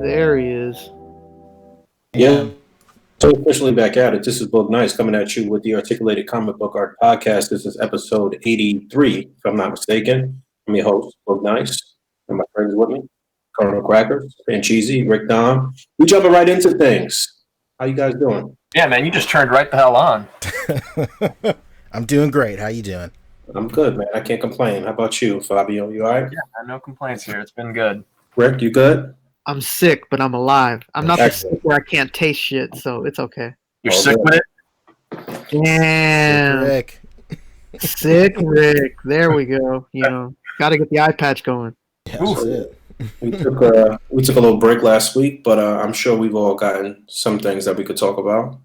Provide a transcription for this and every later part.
There he is. Yeah. So officially back at it. This is Book Nice coming at you with the Articulated Comic Book Art Podcast. This is episode 83, if I'm not mistaken. I'm your host, Book Nice, and my friends with me, Colonel Crackers, and Cheesy, Rick Dom. We jumping right into things. How you guys doing? Yeah, man, you just turned right the hell on. I'm doing great. How you doing? I'm good, man. I can't complain. How about you, Fabio? You all right? Yeah, no complaints here. It's been good. Rick, you good? I'm sick, but I'm alive. I'm not the Excellent. sick where I can't taste shit, so it's okay. You're Oh, sick good. with it? Damn. Rick. Sick Rick. There we go. Got to get the eye patch going. Yeah, that's it. We took a little break last week, but I'm sure we've all gotten some things that we could talk about.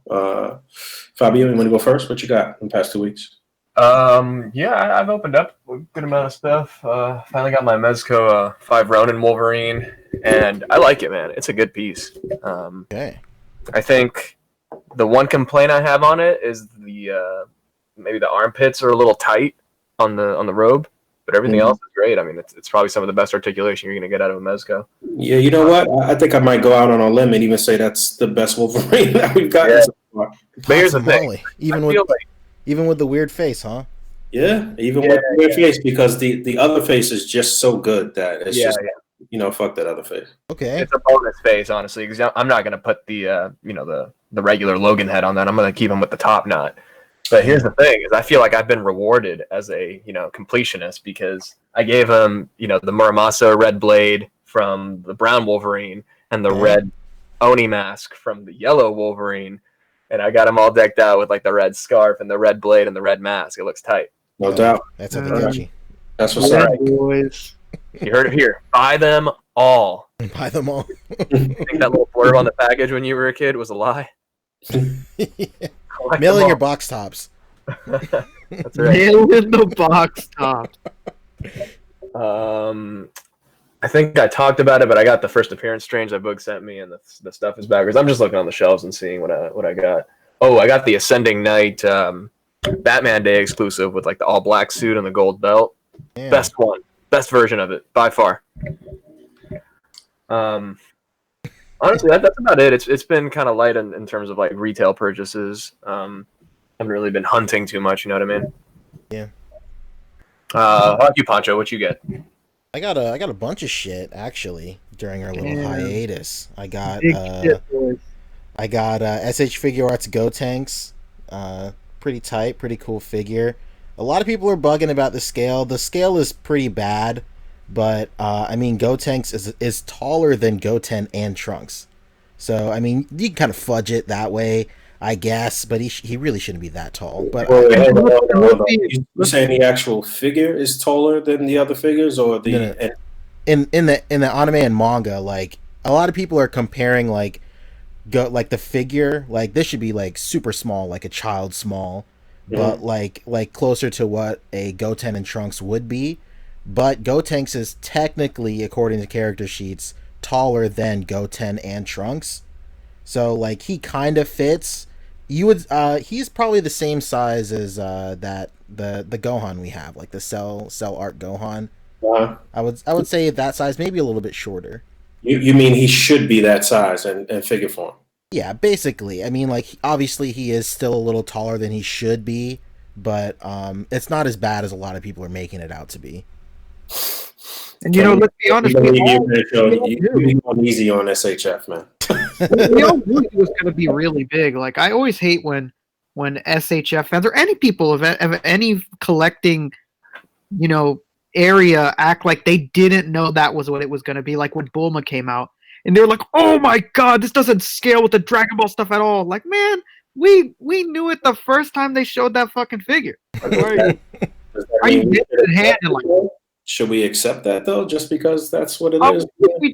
Fabio, you want to go first? What you got in the past 2 weeks? Yeah, I've opened up a good amount of stuff. Finally got my Mezco 5 Ronin Wolverine, and I like it, man. It's a good piece. Okay. I think the one complaint I have on it is the maybe the armpits are a little tight on the robe, but everything else is great. I mean, it's probably some of the best articulation you're going to get out of a Mezco. Yeah, you know what? I think I might go out on a limb and even say that's the best Wolverine that we've gotten Yeah. so far. But here's the thing. Holy. Even with the weird face, huh? Yeah, even with the weird face, because the other face is just so good that it's just fuck that other face. Okay. It's a bonus face, honestly, because I'm not going to put the the regular Logan head on that. I'm going to keep him with the top knot. But here's the thing: is I feel like I've been rewarded as a completionist because I gave him the Muramasa red blade from the brown Wolverine and the red Oni mask from the yellow Wolverine, and I got him all decked out with like the red scarf and the red blade and the red mask. It looks tight. No doubt. That's a Takechi. That's what's Yeah, up. boys. You heard it here. Buy them all. Buy them all. I think that little blurb on the package when you were a kid was a lie. Collect Mail them in your all. box tops. That's right. Nail in the box top. I think I talked about it, but I got the first appearance strange that Boog sent me, and the stuff is backwards. I'm just looking on the shelves and seeing what I got. Oh, I got the Ascending Knight Batman Day exclusive with like the all black suit and the gold belt. Yeah. Best one, best version of it by far. Honestly, that's about it. It's been kind of light in terms of like retail purchases. Haven't really been hunting too much. You know what I mean? Yeah. How about you, Pancho? What you get? I got a bunch of shit actually during our little hiatus. I got Big shit, boys. I got SH Figure Arts Go Tanks. Pretty tight, pretty cool figure. A lot of people are bugging about the scale. The scale is pretty bad, but I mean, Go Tanks is taller than Goten and Trunks. So I mean, you can kind of fudge it that way, I guess. But he really shouldn't be that tall. But Hold on. You saying the actual figure is taller than the other figures, or the? No. In the anime and manga, like a lot of people are comparing like the figure, like this should be like super small, like a child small, but like closer to what a Goten and Trunks would be. But Gotenks is technically, according to character sheets, taller than Goten and Trunks. So like he kind of fits. You would he's probably the same size as that the Gohan we have, like the cell art Gohan. I would say that size, maybe a little bit shorter. You mean he should be that size in figure form? Yeah, basically. I mean, like, obviously he is still a little taller than he should be, but it's not as bad as a lot of people are making it out to be. And let's be honest, You're going easy on SHF, man. we all knew he was going to be really big. Like, I always hate when SHF fans or any people of any collecting, area act like they didn't know that was what it was going to be. Like when Bulma came out, and they were like, "Oh my god, this doesn't scale with the Dragon Ball stuff at all." Like, man, we knew it the first time they showed that fucking figure. Like, are you in hand and like? Should we accept that though, just because that's what it is?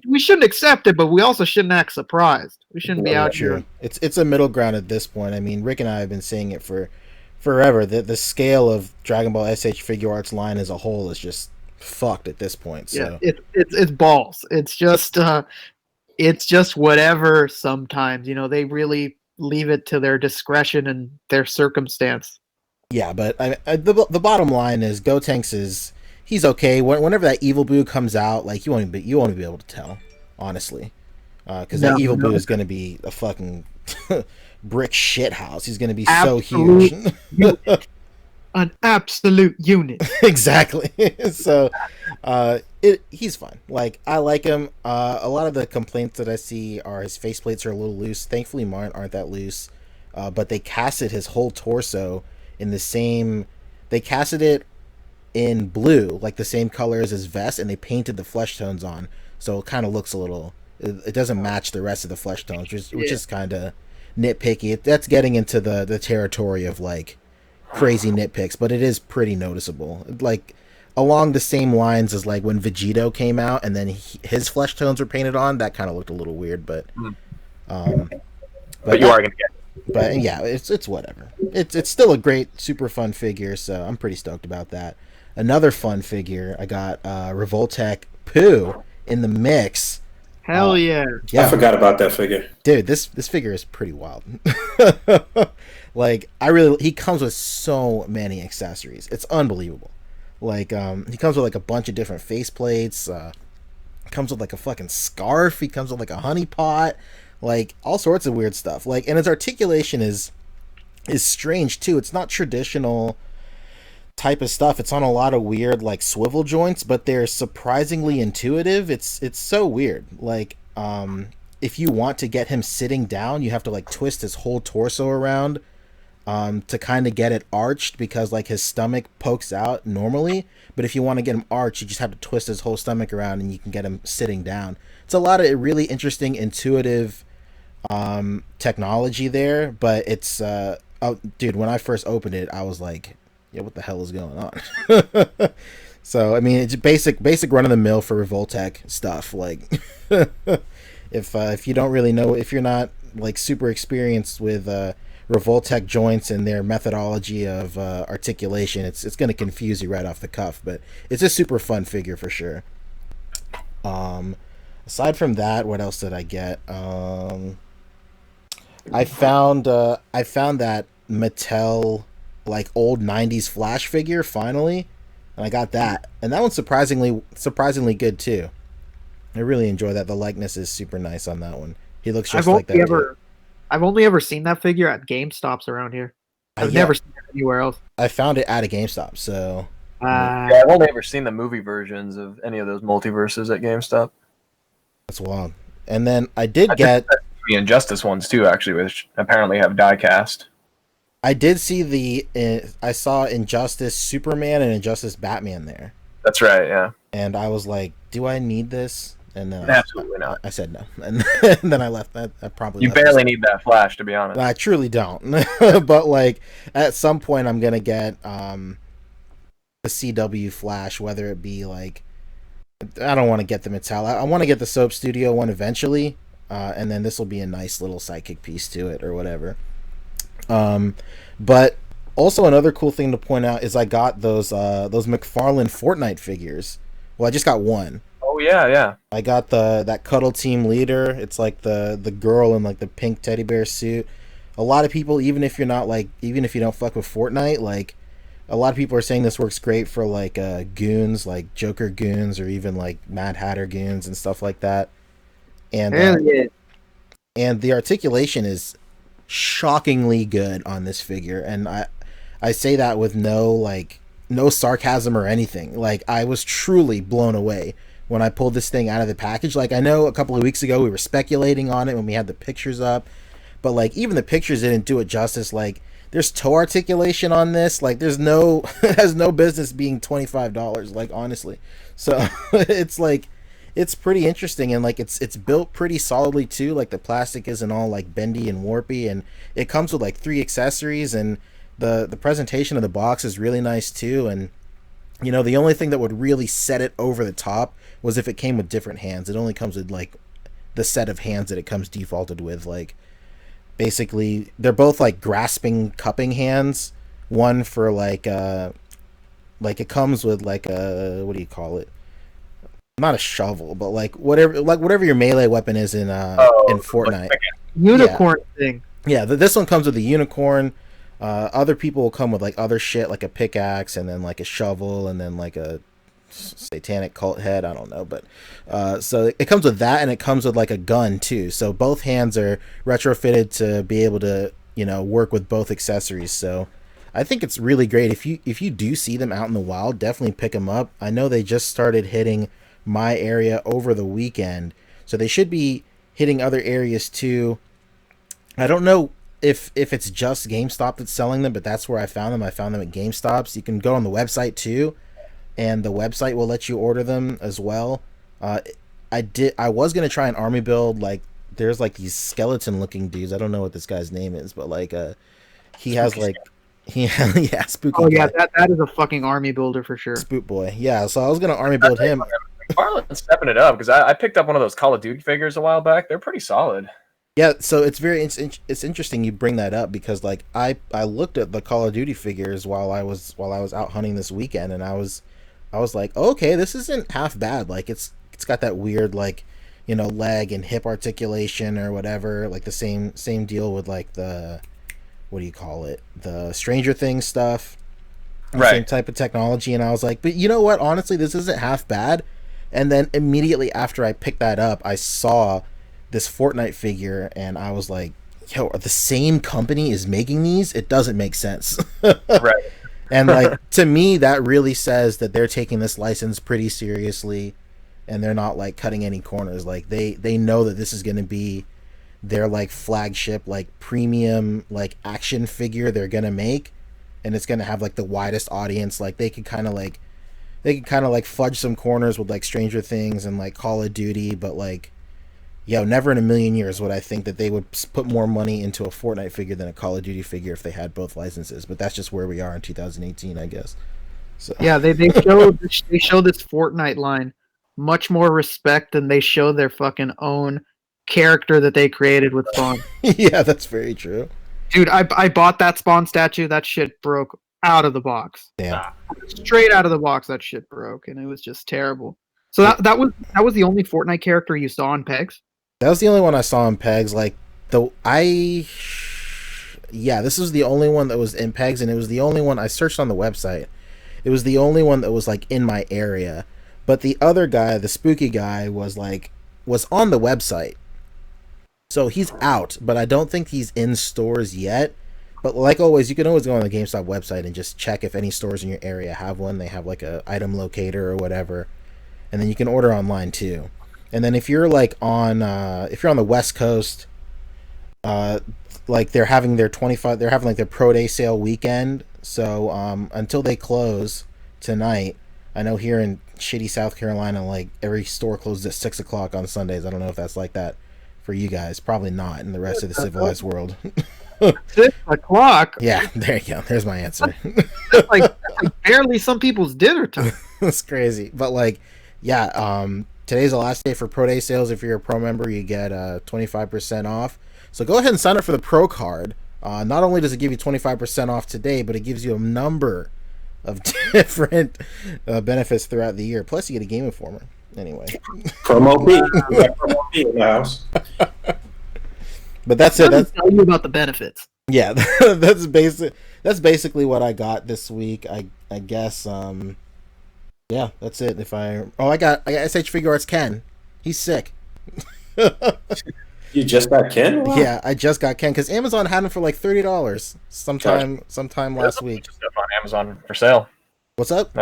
We shouldn't accept it, but we also shouldn't act surprised. We shouldn't be out here. It's a middle ground at this point. I mean, Rick and I have been saying it for forever. The scale of Dragon Ball SH Figure Arts line as a whole is just fucked at this point. So. Yeah, it's balls. It's just whatever. Sometimes they really leave it to their discretion and their circumstance. Yeah, but the bottom line is Gotenks he's okay. Whenever that Evil Boo comes out, like you won't be able to tell, honestly. because No, that Evil no. Boo is going to be a fucking brick shit house. He's going to be Absolute so huge. unit. An absolute unit. Exactly. So he's fun. Like, I like him. A lot of the complaints that I see are his faceplates are a little loose. Thankfully mine aren't that loose. But they casted his whole torso in the same, they casted it in blue, like the same color as his vest, and they painted the flesh tones on, so it kind of looks a little, it doesn't match the rest of the flesh tones, which is kind of nitpicky. That's getting into the territory of like crazy nitpicks, but it is pretty noticeable. Like, along the same lines as like when Vegito came out and then his flesh tones were painted on, that kind of looked a little weird, but But you are going to get it. but yeah, it's whatever. It's still a great, super fun figure, so I'm pretty stoked about that. Another fun figure, I got Revoltech Pooh in the mix. Hell yeah. I forgot about that figure. Dude, this figure is pretty wild. Like, he comes with so many accessories. It's unbelievable. Like, he comes with like a bunch of different faceplates. Comes with like a fucking scarf. He comes with like a honey pot. Like, all sorts of weird stuff. Like, and his articulation is strange too. It's not traditional type of stuff. It's on a lot of weird like swivel joints, but they're surprisingly intuitive. It's so weird. Like, if you want to get him sitting down, you have to like twist his whole torso around to kind of get it arched, because like his stomach pokes out normally, but if you want to get him arched, you just have to twist his whole stomach around and you can get him sitting down. It's a lot of really interesting, intuitive technology there, but it's oh, dude, when I first opened it, I was like, yeah, what the hell is going on? So I mean, it's basic run of the mill for Revoltech stuff. Like, if you don't really know, if you're not like super experienced with Revoltech joints and their methodology of articulation, it's going to confuse you right off the cuff. But it's a super fun figure for sure. Aside from that, what else did I get? I found that Mattel like old 90s Flash figure finally, and I got that, and that one's surprisingly good too. I really enjoy that. The likeness is super nice on that one. He looks just like that. I've only ever seen that figure at GameStops around here. I've never seen it anywhere else. I found it at a GameStop, so yeah, I've only ever seen the movie versions of any of those multiverses at GameStop. That's wild. And then I did get the Injustice ones too, actually, which apparently have die-cast. I did see I saw Injustice Superman and Injustice Batman there. That's right, yeah. And I was like, do I need this? And then absolutely not. I said no, and then I left. I probably you barely need that Flash, to be honest. I truly don't. But like, at some point, I'm gonna get the CW Flash, whether it be like, I don't want to get the Mattel. I want to get the Soap Studio one eventually, and then this will be a nice little sidekick piece to it or whatever. But also another cool thing to point out is I got those McFarlane Fortnite figures. Well, I just got one. Oh yeah. I got that Cuddle Team leader. It's like the girl in like the pink teddy bear suit. A lot of people, even if you don't fuck with Fortnite, like, a lot of people are saying this works great for like goons, like Joker goons, or even like Mad Hatter goons and stuff like that. And and the articulation is shockingly good on this figure, and I say that with no sarcasm or anything. Like, I was truly blown away when I pulled this thing out of the package. Like, I know a couple of weeks ago we were speculating on it when we had the pictures up, but like, even the pictures didn't do it justice. Like, there's toe articulation on this. Like, it has no business being $25, like, honestly. So it's like, it's pretty interesting, and like, it's built pretty solidly too. Like, the plastic isn't all like bendy and warpy, and it comes with like 3 accessories, and the presentation of the box is really nice too. And you know, the only thing that would really set it over the top was if it came with different hands. It only comes with like the set of hands that it comes defaulted with. Like, basically they're both like grasping cupping hands. One for like it comes with like a, what do you call it? Not a shovel, but like whatever your melee weapon is in Fortnite. Unicorn thing. Yeah, this one comes with a unicorn. Other people will come with like other shit, like a pickaxe, and then like a shovel, and then like satanic cult head. I don't know, but so it comes with that, and it comes with like a gun too. So both hands are retrofitted to be able to work with both accessories. So I think it's really great. If you do see them out in the wild, definitely pick them up. I know they just started hitting my area over the weekend, so they should be hitting other areas too. I don't know if it's just GameStop that's selling them, but that's where I found them. I found them at GameStop's. You can go on the website too, and the website will let you order them as well. I was gonna try an army build. Like there's like these skeleton looking dudes. I don't know what this guy's name is, but like he has like yeah, spooky. Oh yeah, that is a fucking army builder for sure. Spook boy. Yeah, so I was gonna army build him. McFarlane's stepping it up because I picked up one of those Call of Duty figures a while back. They're pretty solid. Yeah, so it's interesting you bring that up because like I looked at the Call of Duty figures while I was out hunting this weekend, and I was like, oh, okay, this isn't half bad. Like it's got that weird like leg and hip articulation or whatever, like the same deal with like the what do you call it, the Stranger Things stuff, right? Same type of technology. And I was like, but you know what, honestly, this isn't half bad. And then immediately after I picked that up, I saw this Fortnite figure, and I was like, yo, the same company is making these? It doesn't make sense. Right. And like to me, that really says that they're taking this license pretty seriously, and they're not like cutting any corners. Like they know that this is going to be their like flagship, like premium, like action figure they're going to make, and it's going to have like the widest audience. Like they could kind of like fudge some corners with like Stranger Things and like Call of Duty, but like, yo, never in a million years would I think that they would put more money into a Fortnite figure than a Call of Duty figure if they had both licenses. But that's just where we are in 2018, I guess. So yeah, they show this Fortnite line much more respect than they show their fucking own character that they created with Spawn. Yeah, that's very true. Dude, I bought that Spawn statue. That shit broke out of the box. Yeah, straight out of the box. That shit broke, and it was just terrible. So that was the only Fortnite character you saw on Pegs. that was the only one I saw in Pegs. Like this was the only one that was in Pegs, and it was the only one I searched on the website. It was the only one that was like in my area. But the other guy, the spooky guy, was on the website. So he's out, but I don't think he's in stores yet. But like always, you can always go on the GameStop website and just check if any stores in your area have one. They have like a item locator or whatever, and then you can order online too. And then if you're like on the West Coast, like they're having their pro day sale weekend. So until they close tonight, I know here in shitty South Carolina, like every store closes at 6:00 on Sundays. I don't know if that's like that for you guys. Probably not in the rest of the civilized world. 6:00. Yeah, there you go. There's my answer. That's like barely some people's dinner time. That's crazy. But like, yeah, today's the last day for Pro Day sales. If you're a Pro member, you get 25% off. So go ahead and sign up for the Pro card. Not only does it give you 25% off today, but it gives you a number of different benefits throughout the year. Plus, you get a Game Informer. Anyway, Promo P. Promo P in the house. But that's it. That's tell you about the benefits. Yeah, that's basically what I got this week. I guess. Yeah, that's it. I got SH Figure Arts Ken. He's sick. You just got Ken? Wow. Yeah, I just got Ken because Amazon had him for like $30 sometime last week. Stuff on Amazon for sale. What's up?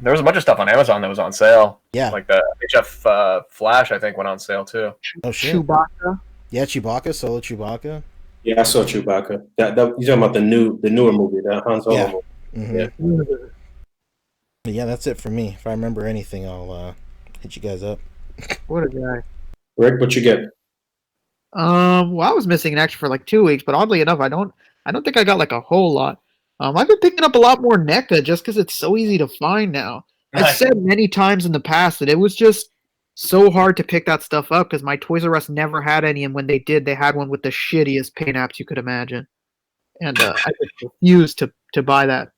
There was a bunch of stuff on Amazon that was on sale. Yeah, like the HF Flash, I think, went on sale too. Oh shit! Chewbacca. Yeah, Chewbacca, Solo Chewbacca. Yeah, I saw Chewbacca. You're talking about the newer movie, the Han Solo Yeah. movie. Mm-hmm. Yeah, that's it for me. If I remember anything, I'll hit you guys up. What a guy. Rick, what you get? Well, I was missing in action for like 2 weeks, but oddly enough, I don't think I got like a whole lot. I've been picking up a lot more NECA just because it's so easy to find now. I've said many times in the past that it was just so hard to pick that stuff up because my Toys R Us never had any, and when they did, they had one with the shittiest paint apps you could imagine. And I just refused to buy that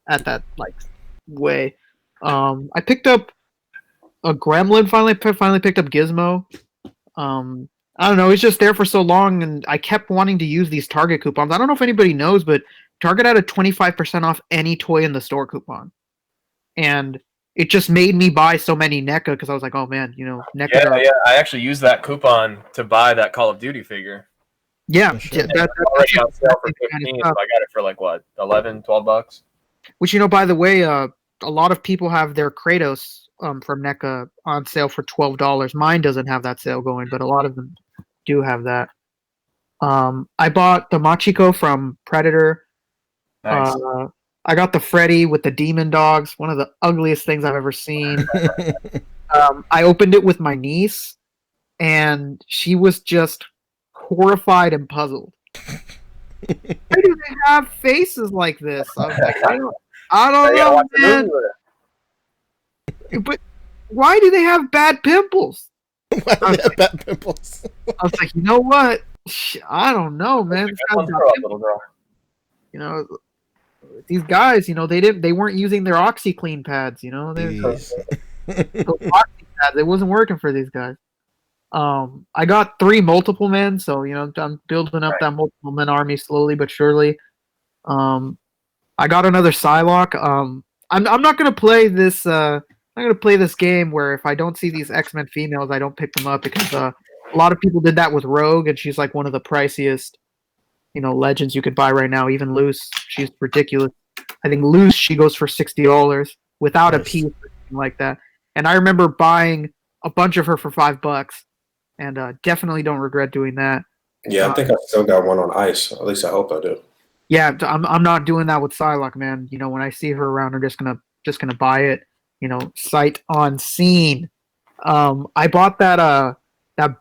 at that like way. I picked up a Gremlin. Finally picked up Gizmo. I don't know. It's just there for so long, and I kept wanting to use these Target coupons. I don't know if anybody knows, but Target had a 25% off any toy in the store coupon. And it just made me buy so many NECA because I was like, oh man, NECA. Yeah. I actually used that coupon to buy that Call of Duty figure. Yeah, Sure. that's Already on sale for kind of 15, so stuff. I got it for like what, 11, $12? Which by the way, a lot of people have their Kratos from NECA on sale for $12. Mine doesn't have that sale going, but a lot of them do have that. I bought the Machiko from Predator. Nice. I got the Freddy with the demon dogs, one of the ugliest things I've ever seen. I opened it with my niece, and she was just horrified and puzzled. Why do they have faces like this? I was like, I don't know, man. But why do they have bad pimples? Why do they have bad pimples? I was like, you know what? I don't know, man. This guy's got pimples. Little girl. These guys, they weren't using their OxyClean pads, those Oxy pads, it wasn't working for these guys. I got 3 multiple men, so I'm building up that multiple men army slowly but surely. I got another Psylocke. I'm not gonna play this. I'm not gonna play this game where if I don't see these X-Men females, I don't pick them up because a lot of people did that with Rogue, and she's like one of the priciest, legends you could buy right now. Even loose, she's ridiculous. I think loose she goes for $60 without a piece or something like that. And I remember buying a bunch of her for $5, and definitely don't regret doing that. Yeah, I think I still got one on ice. At least I hope I do. Yeah, I'm not doing that with Psylocke, man. When I see her around, I'm just gonna buy it. Sight unseen. I bought that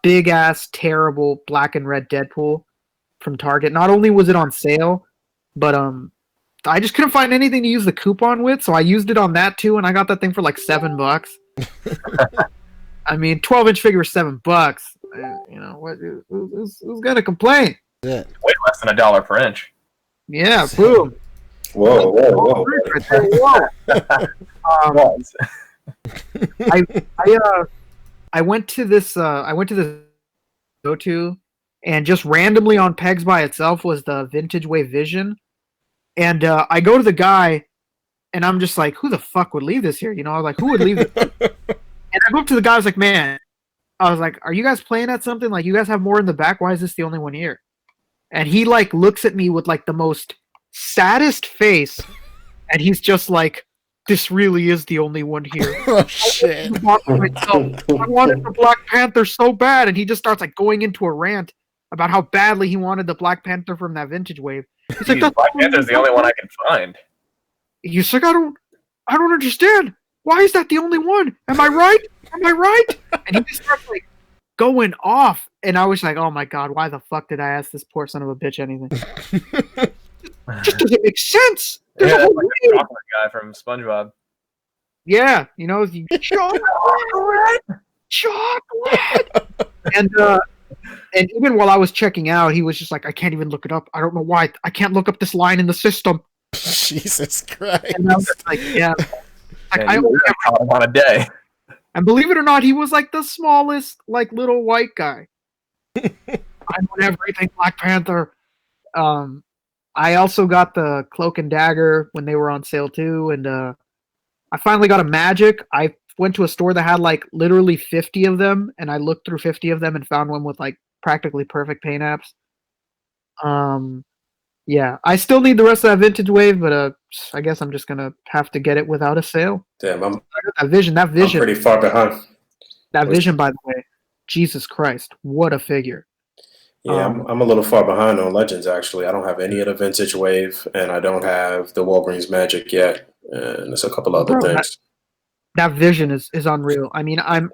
big ass terrible black and red Deadpool from Target. Not only was it on sale, but I just couldn't find anything to use the coupon with, so I used it on that too, and I got that thing for like $7. I mean, 12-inch figure was $7. What? Who's gonna complain? Yeah. Way less than $1 per inch. Yeah, boom. Whoa. I went to this go-to, and just randomly on pegs by itself was the Vintage Wave Vision, and I go to the guy, and I'm just like, who the fuck would leave this here? I was like, who would leave this? And I go up to the guy, I was like, man, are you guys playing at something? Like, you guys have more in the back? Why is this the only one here? And he like looks at me with like the most saddest face, and he's just like, this really is the only one here. Oh shit! I wanted the Black Panther so bad, and he just starts like going into a rant about how badly he wanted the Black Panther from that Vintage Wave. He's like, Black Panther's the only one I can find. He's like, I don't understand. Why is that the only one? Am I right? And he just starts like going off, and I was like, oh my god, why the fuck did I ask this poor son of a bitch anything? Just doesn't make sense. There's a whole like the chocolate guy from SpongeBob. Yeah, chocolate. And even while I was checking out, he was just like, I can't even look it up. I don't know why. I can't look up this line in the system. Jesus Christ. And I was like, yeah. Like, I caught him on a day. And believe it or not, he was like the smallest, like little white guy. I want everything Black Panther. I also got the Cloak and Dagger when they were on sale too, and I finally got a Magic. I went to a store that had like literally 50 of them, and I looked through 50 of them and found one with like practically perfect paint apps. Yeah, I still need the rest of that Vintage Wave, but I guess I'm just gonna have to get it without a sale. Damn, I got that vision. I'm pretty far behind. That vision, by the way, Jesus Christ, what a figure! Yeah, I'm a little far behind on Legends actually. I don't have any of the Vintage Wave, and I don't have the Wolverine's Magic yet, and there's a couple other things. That vision is unreal. I mean, I'm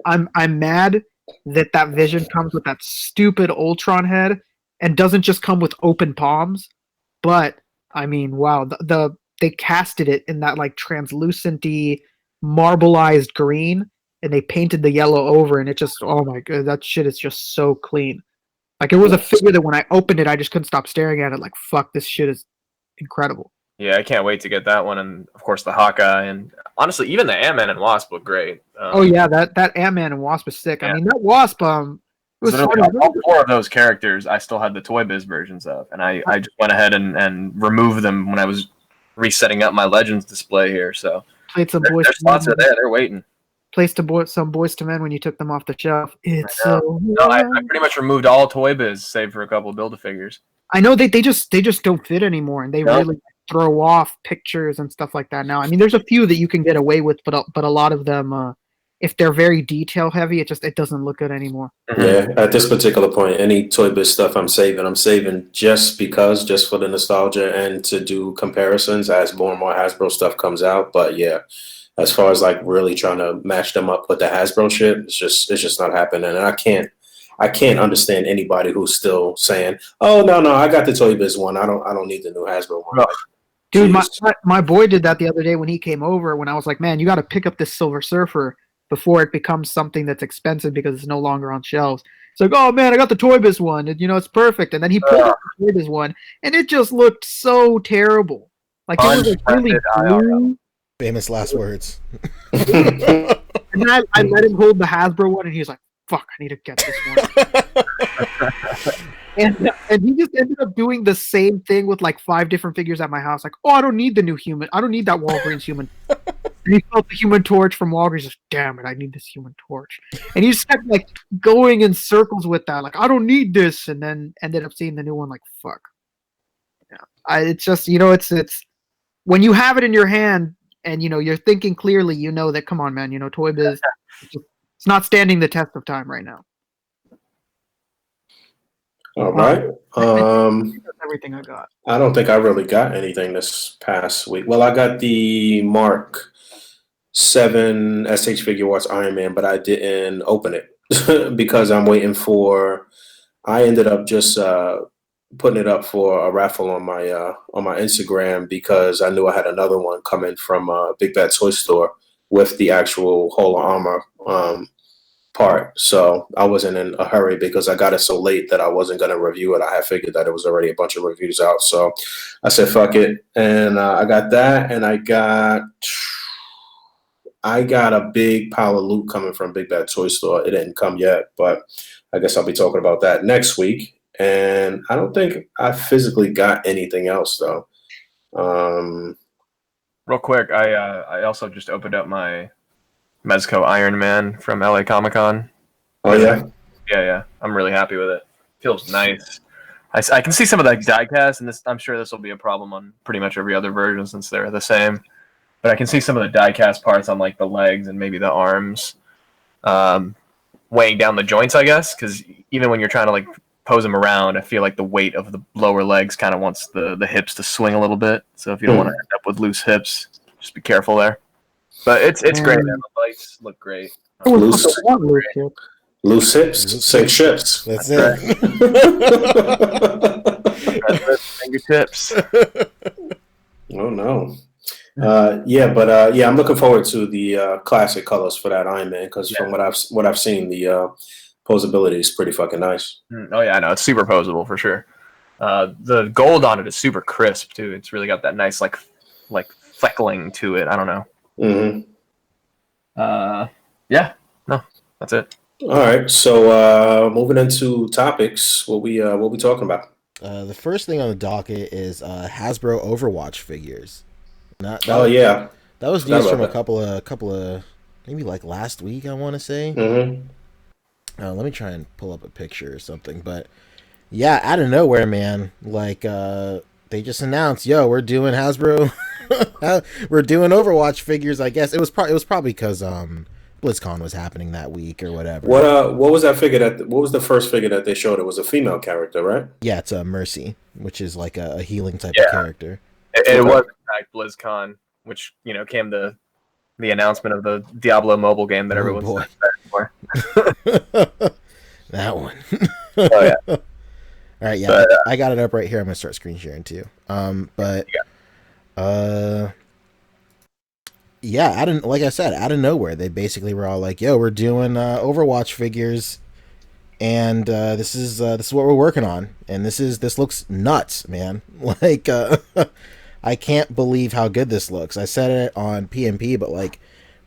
mad that vision comes with that stupid Ultron head and doesn't just come with open palms. But I mean, wow, they casted it in that like translucent-y, marbleized green, and they painted the yellow over, and it just, oh my god, that shit is just so clean. Like, it was a figure that when I opened it, I just couldn't stop staring at it. Like, fuck, this shit is incredible. Yeah, I can't wait to get that one, and of course the Hawkeye, and honestly, even the Ant-Man and Wasp look great. Oh yeah, that Ant-Man and Wasp is sick. Yeah. I mean, that Wasp, it was funny. All 4 of those characters I still had the Toy Biz versions of, and I just went ahead and removed them when I was resetting up my Legends display here. So played some Their boys. spots are there. They're waiting. Placed some Boys to Men when you took them off the shelf. It's I so. No, I pretty much removed all Toy Biz, save for a couple of Build-A-Figures. I know they just don't fit anymore, and they No. really throw off pictures and stuff like that now. I mean, there's a few that you can get away with, but a lot of them, if they're very detail heavy, it doesn't look good anymore. Yeah, at this particular point, any Toy Biz stuff I'm saving just for the nostalgia and to do comparisons as more and more Hasbro stuff comes out. But yeah, as far as like really trying to match them up with the Hasbro shit, it's just not happening. And I can't understand anybody who's still saying, "Oh no, I got the Toy Biz one. I don't need the new Hasbro one." No. Dude, my boy did that the other day when he came over. When I was like, "Man, you got to pick up this Silver Surfer before it becomes something that's expensive because it's no longer on shelves." It's like, "Oh man, I got the Toy Biz one. It's perfect." And then he pulled out the Toy Biz one, and it just looked so terrible. Like it was like really blue. Famous last words. And then I let him hold the Hasbro one, and he was like, "Fuck, I need to get this one." and he just ended up doing the same thing with like 5 different figures at my house. Like, "Oh, I don't need the new human. I don't need that Walgreens human." And he felt the Human Torch from Walgreens. Just, damn it, I need this Human Torch. And he just kept like going in circles with that. Like, I don't need this, and then ended up seeing the new one. Like, fuck. Yeah, it's just it's when you have it in your hand. And you're thinking clearly. That come on, man. Toy Biz, it's not standing the test of time right now. All right. That's everything I got. I don't think I really got anything this past week. Well, I got the Mark 7 SH Figure Arts Iron Man, but I didn't open it because I'm waiting for. I ended up just putting it up for a raffle on my Instagram because I knew I had another one coming from Big Bad Toy Store with the actual Hall of Armor part. So I wasn't in a hurry because I got it so late that I wasn't going to review it. I had figured that it was already a bunch of reviews out. So I said, fuck it. And I got that. And I got a big pile of loot coming from Big Bad Toy Store. It didn't come yet, but I guess I'll be talking about that next week. And I don't think I physically got anything else though. Real quick, I also just opened up my Mezco Iron Man from LA Comic Con. Oh yeah, yeah. I'm really happy with it. Feels nice. I can see some of the diecast, and I'm sure this will be a problem on pretty much every other version since they're the same. But I can see some of the diecast parts on like the legs and maybe the arms, weighing down the joints. I guess because even when you're trying to like pose them around, I feel like the weight of the lower legs kind of wants the hips to swing a little bit. So if you don't want to end up with loose hips, just be careful there. But it's great. Man. The lights look great. Loose hips, sink ships. That's it. Fingertips. Oh no. I'm looking forward to the classic colors for that Iron Man because from what I've seen, the posability is pretty fucking nice. Oh yeah, I know it's super posable for sure. The gold on it is super crisp too. It's really got that nice like fleckling to it. I don't know. Mm-hmm. Yeah. No, that's it. All right. So moving into topics, what we talking about? The first thing on the docket is Hasbro Overwatch figures. That was news from a couple of maybe like last week, I want to say. Mm-hmm. Let me try and pull up a picture or something. But yeah, out of nowhere, man. Like they just announced, "Yo, we're doing Hasbro, we're doing Overwatch figures." I guess it was probably because BlizzCon was happening that week or whatever. What was that figure what was the first figure that they showed? It was a female character, right? Yeah, it's a Mercy, which is like a healing type of character. It was in fact BlizzCon, which came the announcement of the Diablo mobile game that everyone's excited for. That one. Oh yeah. All right, yeah, but, I got it up right here. I'm gonna start screen sharing too. Yeah, like I said, out of nowhere, they basically were all like, "Yo, we're doing Overwatch figures, and this is what we're working on, and this looks nuts, man. Like, I can't believe how good this looks." I said it on PMP, but like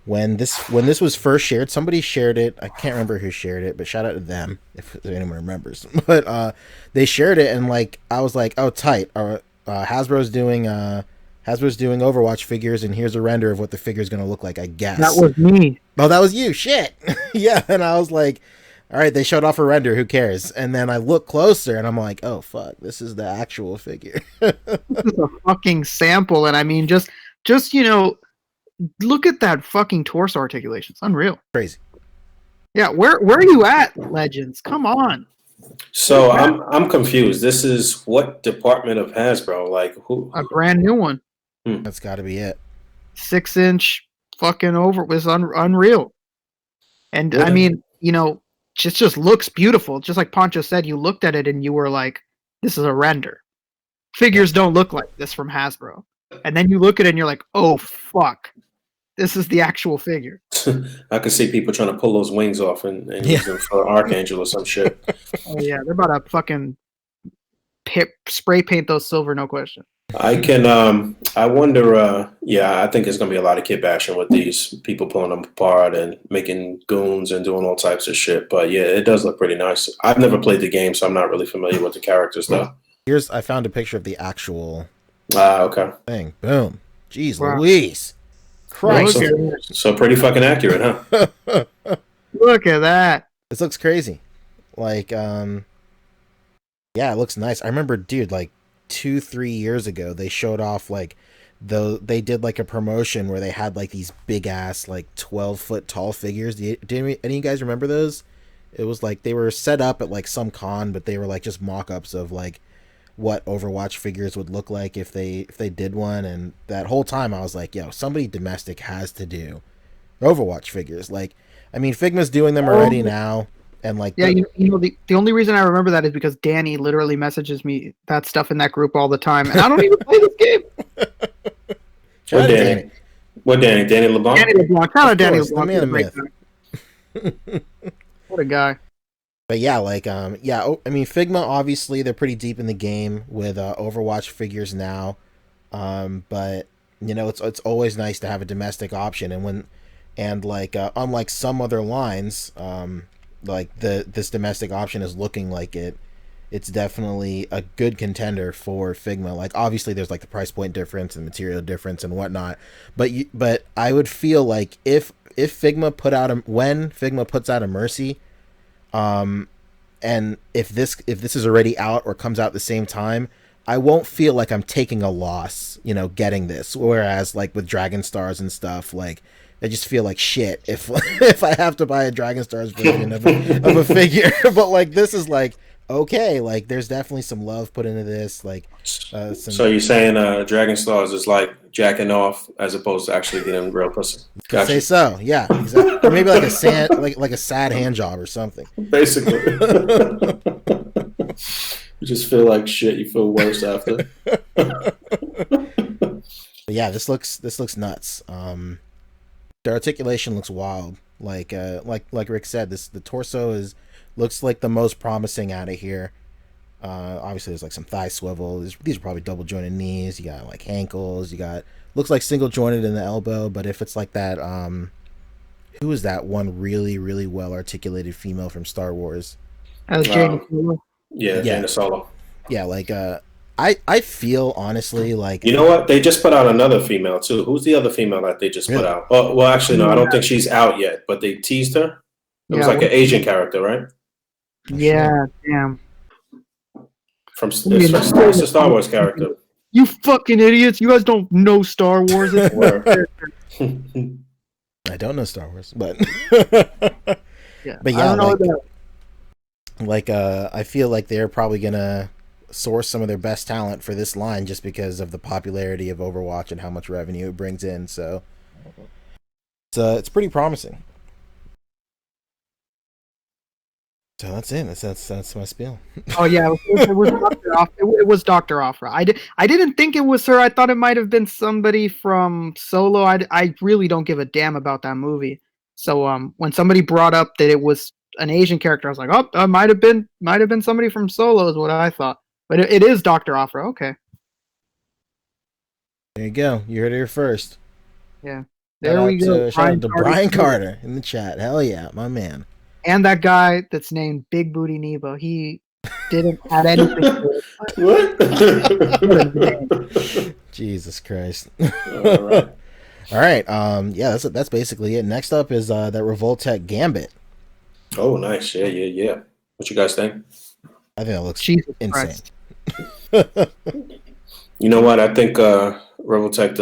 when this was first shared, somebody shared it. I can't remember who shared it, but shout out to them if anyone remembers. But they shared it, and like I was like, "Oh, tight." Hasbro's doing Hasbro's doing Overwatch figures, and here's a render of what the figure is going to look like, I guess. That was me. Oh, that was you. Shit. Yeah, and I was like, all right, they showed off a render. Who cares? And then I look closer, and I'm like, oh, fuck, this is the actual figure. This is a fucking sample, and I mean, just look at that fucking torso articulation. It's unreal. Crazy. Yeah, where are you at, Legends? Come on. So I'm confused. This is what department of Hasbro? Like who? A brand new one. That's got to be it. 6-inch fucking over was unreal. And Yeah. I mean, just looks beautiful. Just like Poncho said, you looked at it and you were like, this is a render. Figures don't look like this from Hasbro. And then you look at it and you're like, oh fuck. This is the actual figure. I could see people trying to pull those wings off and use them for Archangel or some shit. Oh yeah, they're about to fucking spray paint those silver, no question. I can. I wonder. Yeah, I think there's gonna be a lot of kid bashing with these people pulling them apart and making goons and doing all types of shit. But yeah, it does look pretty nice. I've never played the game, so I'm not really familiar with the characters though. I found a picture of the actual Okay. thing. Boom. Jeez, Wow. Louise. Christ. So pretty fucking accurate, huh? Look at that. This looks crazy. Like, yeah, it looks nice. I remember, dude, like 2-3 years ago, they showed off like they did like a promotion where they had like these big ass like 12-foot tall figures. Did any of you guys remember those? It was like they were set up at like some con, but they were like just mock-ups of like what Overwatch figures would look like if they did one. And that whole time I was like, yo, somebody domestic has to do Overwatch figures. Like, I mean, Figma's doing them already now, and like, yeah, the only reason I remember that is because Danny literally messages me that stuff in that group all the time, and I don't even play this game. What Danny? What Danny? Danny LeBlanc? Danny LeBlanc. Shout out Danny course, the LeBlanc. man of He's a great guy. What a guy. But yeah, like, yeah, I mean, Figma, obviously, they're pretty deep in the game with Overwatch figures now. But, it's always nice to have a domestic option. And unlike some other lines, like this domestic option is looking like it's definitely a good contender for Figma. Like, obviously, there's like the price point difference and material difference and whatnot. But I would feel like if Figma when Figma puts out a Mercy, and if this is already out or comes out at the same time, I won't feel like I'm taking a loss, getting this. Whereas like with Dragon Stars and stuff, like I just feel like shit if if I have to buy a Dragon Stars version of a figure. But like this is like okay, like there's definitely some love put into this. Like, so you're saying Dragon Stars is like jacking off as opposed to actually getting real pussy? Gotcha. Say so, yeah, exactly. Or maybe like a sad hand job or something. Basically, you just feel like shit. You feel worse after. But yeah, this looks nuts. The articulation looks wild. Like Rick said, the torso looks like the most promising out of here. Obviously, there's like some thigh swivel. These are probably double jointed knees. You got like ankles. Looks like single jointed in the elbow. But if it's like that, who is that one really really well articulated female from Star Wars? Jaina. Jaina Solo. Yeah, like I feel honestly like, you know what, they just put out another female too. Who's the other female that they just put out? Oh, well, actually no, I don't think she's out yet. But they teased her. It was like an Asian character, right? Yeah, damn. It's a Star Wars character. You fucking idiots! You guys don't know Star Wars. I don't know Star Wars, but yeah, but yeah, I feel like they're probably gonna source some of their best talent for this line just because of the popularity of Overwatch and how much revenue it brings in. So it's pretty promising. So that's it. That's my spiel. Oh yeah, it was Dr. Afra. I didn't think it was her. I thought it might have been somebody from Solo. I really don't give a damn about that movie. So when somebody brought up that it was an Asian character, I was like, oh, it might have been somebody from Solo is what I thought. But it is Dr. Afra. Okay. There you go. You heard it here first. Yeah. There we go. Shout out to Brian Carter in the chat. Hell yeah, my man. And that guy that's named Big Booty Nebo, he didn't add anything to it. What? Jesus Christ. All right. All right. Yeah, that's basically it. Next up is that Revoltech Gambit. Oh, nice. Yeah. What you guys think? I think that looks Jesus insane. Christ. You know what? I think Revoltech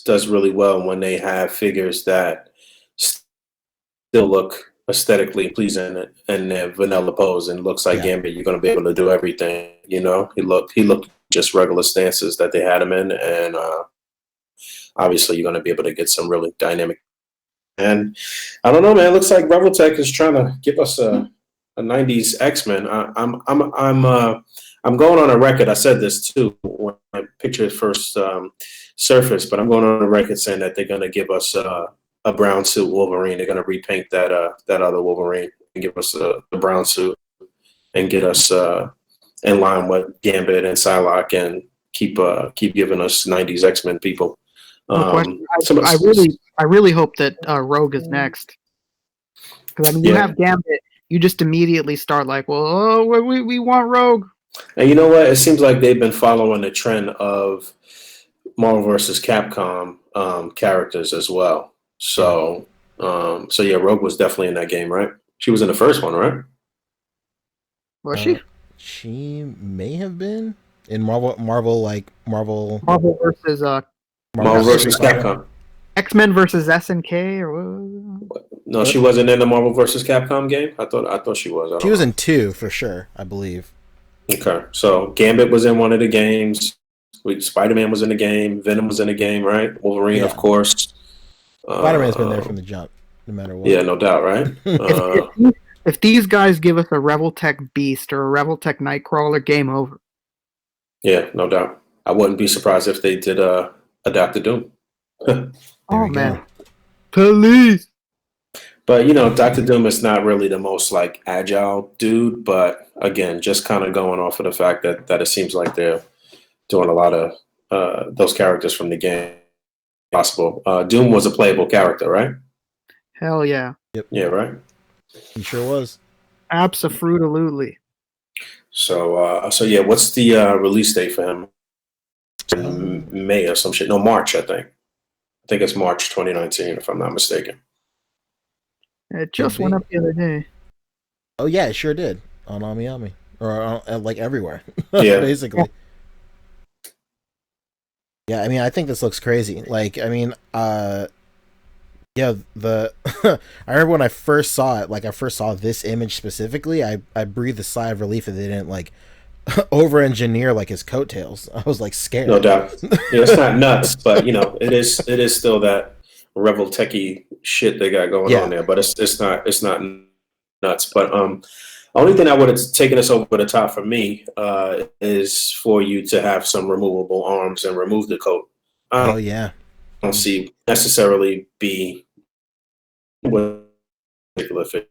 does really well when they have figures that still look aesthetically pleasing and their vanilla pose and looks like Yeah. Gambit. You're going to be able to do everything. You know, he looked just regular stances that they had him in, and obviously you're going to be able to get some really dynamic. And I don't know, man. It looks like Revoltech is trying to give us a '90s X-Men. I'm going on a record. I said this too when my picture first surfaced, but I'm going on a record saying that they're going to give us a brown suit Wolverine. They're going to repaint that other Wolverine and give us a brown suit and get us in line with Gambit and Psylocke and keep giving us '90s X-Men people. No question. I really hope that Rogue is next. Because I mean, you have Gambit, you just immediately start like, well, oh, we want Rogue. And you know what? It seems like they've been following the trend of Marvel vs. Capcom characters as well. So yeah, Rogue was definitely in that game, right? She was in the first one, right? Was she? She may have been in Marvel versus Marvel vs. Capcom. X-Men versus SNK or what? No, she wasn't in the Marvel vs. Capcom game. I thought she was. She was in 2 for sure, I believe. Okay, so Gambit was in one of the games. Spider-Man was in the game. Venom was in the game, right? Wolverine, of course. Spider-Man's been there from the jump, no matter what. Yeah, no doubt, right? If these guys give us a Revoltech Beast or a Revoltech Nightcrawler, game over. Yeah, no doubt. I wouldn't be surprised if they did a Dr. Doom. Oh man, police. But you know, Dr. Doom is not really the most like agile dude. But again, just kind of going off of the fact that it seems like they're doing a lot of those characters from the game. Possible. Doom was a playable character, right? Hell yeah. Yep. Yeah, right. He sure was. Absolutely. So yeah, what's the release date for him? In May or some shit? No, March, I think. I think it's March 2019, if I'm not mistaken. It just went up the other day. Oh yeah, it sure did on AmiAmi or like everywhere. Yeah, basically. Yeah, I mean, I think this looks crazy. Like, I mean, yeah, I remember when I first saw it. Like, I first saw this image specifically. I breathed a sigh of relief that they didn't like over-engineer like his coattails. I was like scared. No doubt. Yeah, it's not nuts, but you know, it is still that Revoltech-y shit they got going on there. But it's not nuts. But only thing that would have taken us over the top for me is for you to have some removable arms and remove the coat. I don't see necessarily be with particular figure.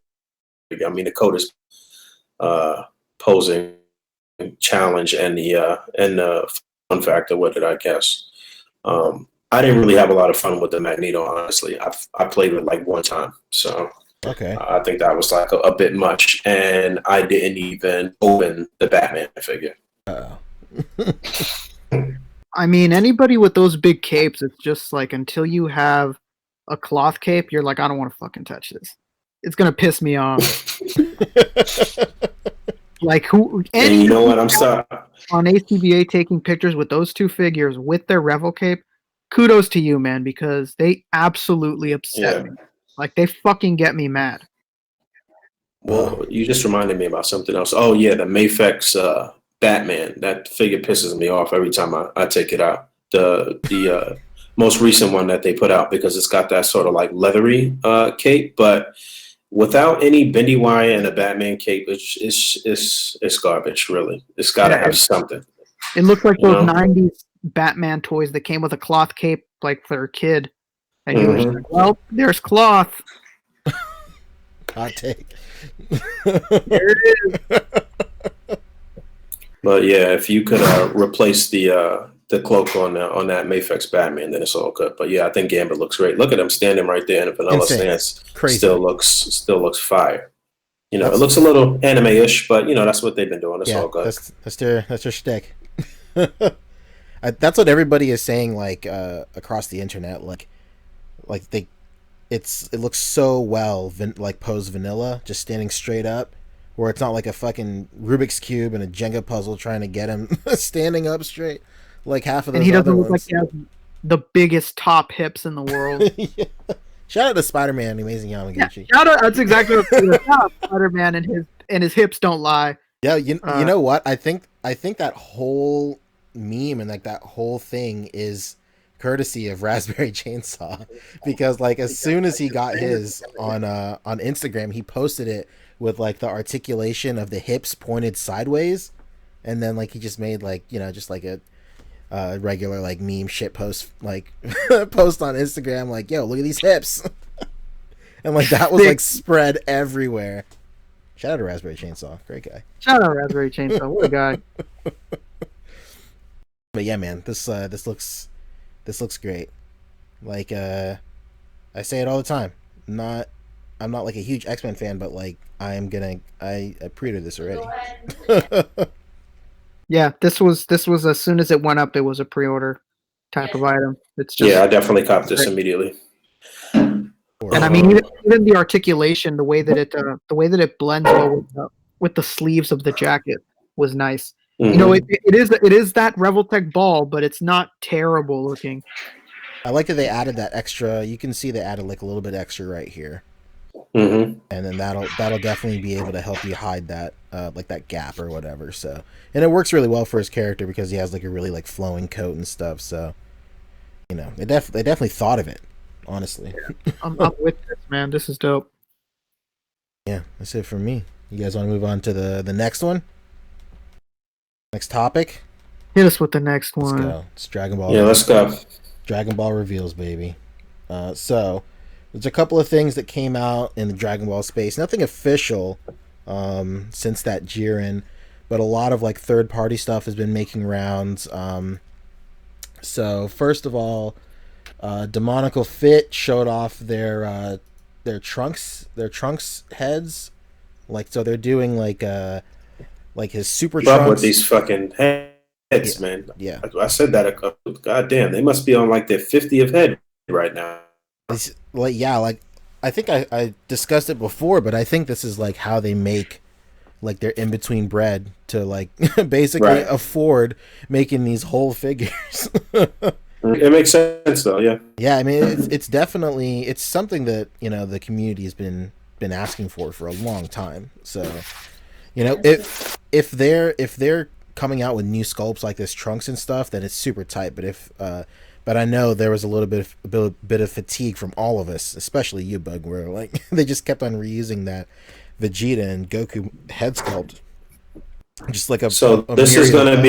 I mean, the coat is posing challenge and the fun factor with it, I guess. I didn't really have a lot of fun with the Magneto, honestly. I played with like one time, so okay. I think that was like a bit much, and I didn't even open the Batman figure. I mean, anybody with those big capes, it's just like until you have a cloth cape, you're like, I don't want to fucking touch this. It's gonna piss me off. Like who? And you know what? I'm sorry. On A.C.B.A. taking pictures with those two figures with their Revel cape, kudos to you, man, because they absolutely upset me. Like they fucking get me mad. Well, you just reminded me about something else. Oh yeah, the Mafex Batman. That figure pisses me off every time I take it out. The most recent one that they put out, because it's got that sort of like leathery cape, but without any bendy wire and a Batman cape, it's garbage. Really, it's got to have something. It looks like those '90s Batman toys that came with a cloth cape, like for a kid. And you were like, well, there's cloth. Hot take. There it is. But yeah, if you could replace the cloak on that Mafex Batman, then it's all good. But yeah, I think Gambit looks great. Look at him standing right there in a vanilla stance. Crazy. Still looks fire. You know, it looks a little anime-ish, but you know that's what they've been doing. It's all good. That's their shtick. That's what everybody is saying, like across the internet, like it looks so well, like posed vanilla, just standing straight up, where it's not like a fucking Rubik's cube and a Jenga puzzle trying to get him standing up straight, like half of And those he doesn't other look like ones. he has the biggest top hips in the world. Yeah. Shout out to Spider-Man, Amazing Yamaguchi. Shout out, that's exactly what Spider-Man and his hips don't lie. Yeah, you know what? I think that whole meme and like that whole thing is courtesy of Raspberry Chainsaw, because like as soon as he got his on Instagram, he posted it with like the articulation of the hips pointed sideways, and then like he just made like, you know, just like a regular like meme shit post, like post on Instagram, like, yo, look at these hips. And like that was like spread everywhere. Shout out to Raspberry Chainsaw, great guy. Shout out Raspberry Chainsaw, what a guy. But yeah, man, this looks great. Like I say it all the time. I'm not like a huge X-Men fan, but like I pre-ordered this already. Yeah, this was as soon as it went up, it was a pre-order type of item. It's just Yeah, I definitely copped this immediately. And I mean, even the articulation, the way that it blends well with the sleeves of the jacket was nice. Mm-hmm. You know, it is that Revoltech ball, but it's not terrible looking. I like that they added that extra. You can see they added like a little bit extra right here, mm-hmm. and then that'll definitely be able to help you hide that like that gap or whatever. So, and it works really well for his character because he has like a really like flowing coat and stuff. So, you know, they definitely thought of it. Honestly, yeah. I'm with this, man. This is dope. Yeah, that's it for me. You guys want to move on to the next one? Next topic? Hit us with the next one. Let's go. It's Dragon Ball. Yeah, let's go. Dragon Ball reveals, baby. So, there's a couple of things that came out in the Dragon Ball space. Nothing official since that Jiren, but a lot of like third-party stuff has been making rounds. So, first of all, Demonical Fit showed off their trunks heads, like, so they're doing like his super trunks with these fucking heads, man. Yeah, I said that a couple. Goddamn, they must be on like their 50th head right now. It's, like I think I discussed it before, but I think this is like how they make like their in between bread to like basically afford making these whole figures. It makes sense though, yeah. Yeah, I mean it's definitely something that, you know, the community has been asking for a long time. So, you know, if they're coming out with new sculpts like this trunks and stuff, then it's super tight. But I know there was a little bit of fatigue from all of us, especially you, Bug, where like they just kept on reusing that Vegeta and Goku head sculpt. Just like this is going to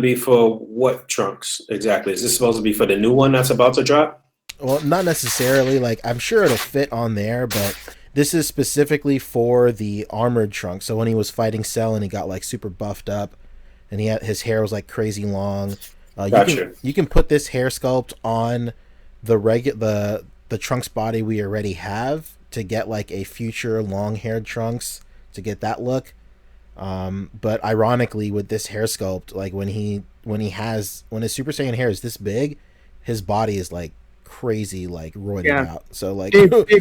be for what trunks exactly? Is this supposed to be for the new one that's about to drop? Well, not necessarily. Like, I'm sure it'll fit on there, but this is specifically for the armored trunk. So when he was fighting Cell and he got like super buffed up, and his hair was like crazy long. Gotcha. You can put this hair sculpt on the Trunks body we already have to get like a future long-haired Trunks to get that look. But ironically, with this hair sculpt, like when his Super Saiyan hair is this big, his body is like crazy, like roided out. So like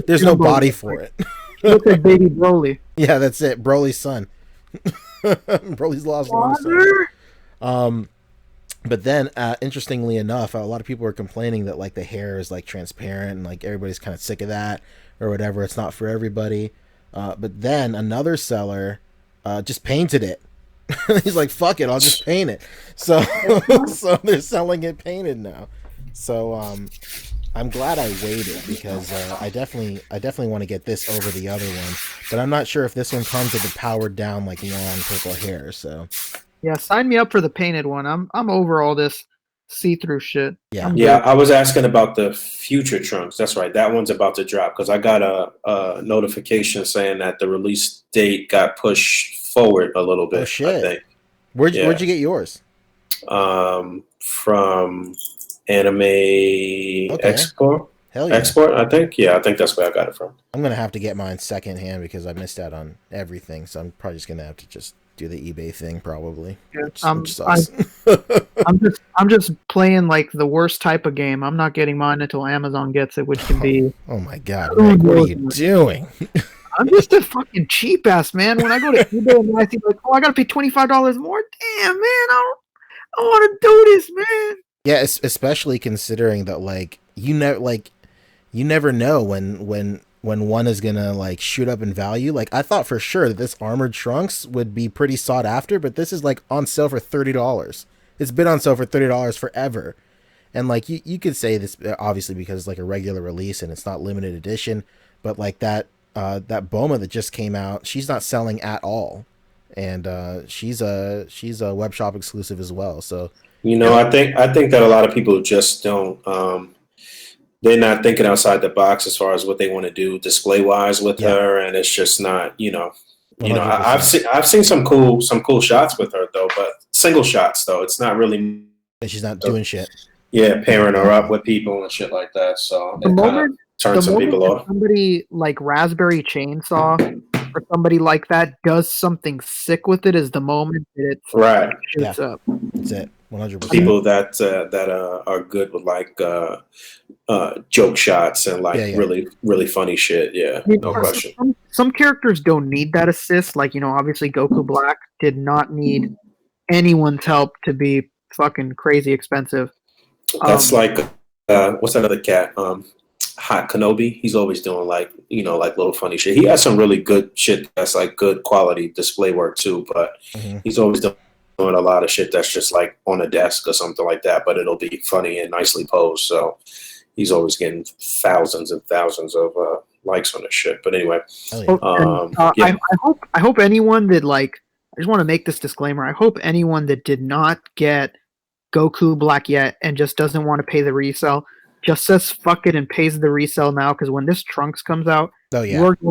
there's no body for it. Look like baby Broly. Yeah, that's it. Broly's son. Broly's lost son. But then, interestingly enough, a lot of people are complaining that like the hair is like transparent and like everybody's kind of sick of that or whatever. It's not for everybody. But then another seller just painted it. He's like, "Fuck it, I'll just paint it." So they're selling it painted now. So I'm glad I waited because I definitely want to get this over the other one. But I'm not sure if this one comes with the powered down like long purple hair. So. Yeah, sign me up for the painted one. I'm over all this see-through shit. Yeah, I was asking about the future Trunks. That's right. That one's about to drop because I got a notification saying that the release date got pushed forward a little bit. Oh shit! I think. Where'd you get yours? From Anime Export. Hell yeah. Export, I think. Yeah, I think that's where I got it from. I'm gonna have to get mine secondhand because I missed out on everything. So I'm probably just gonna have to just do the eBay thing probably, Yeah, which sucks. I'm just playing like the worst type of game. I'm not getting mine until Amazon gets it, which can be. Oh my god, Who Rick, what are knows you what- doing? I'm just a fucking cheap ass man. When I go to eBay and I see like, oh, I gotta pay $25 more. Damn, man, I don't want to do this, man. Yeah, especially considering that like you never know when one is gonna like shoot up in value. Like I thought for sure that this armored trunks would be pretty sought after, but this is like on sale for $30. It's been on sale for $30 forever. And like you could say this obviously because it's like a regular release and it's not limited edition, but like that Boma that just came out, she's not selling at all, and she's a web shop exclusive as well. So I think that a lot of people just don't. They're not thinking outside the box as far as what they want to do display wise with her, and it's just not. I've seen some cool shots with her though, but single shots though. It's not really. And she's not doing shit. Yeah, pairing her up with people and shit like that. So The it kind of moment turns some people off. somebody like Raspberry Chainsaw or somebody like that does something sick with it is the moment that it Right. shoots up. That's it. 100%. People that are good with like joke shots and like really funny shit. Yeah, I mean, no question. Some characters don't need that assist. Like, obviously Goku Black did not need anyone's help to be fucking crazy expensive. That's like what's that other cat? Hot Kenobi. He's always doing like little funny shit. He has some really good shit that's like good quality display work too, but he's always doing a lot of shit that's just like on a desk or something like that, but it'll be funny and nicely posed. So he's always getting thousands and thousands of likes on this shit. But anyway, I hope anyone that I just want to make this disclaimer. I hope anyone that did not get Goku Black yet and just doesn't want to pay the resale just says fuck it and pays the resale now, because when this Trunks comes out, no doubt,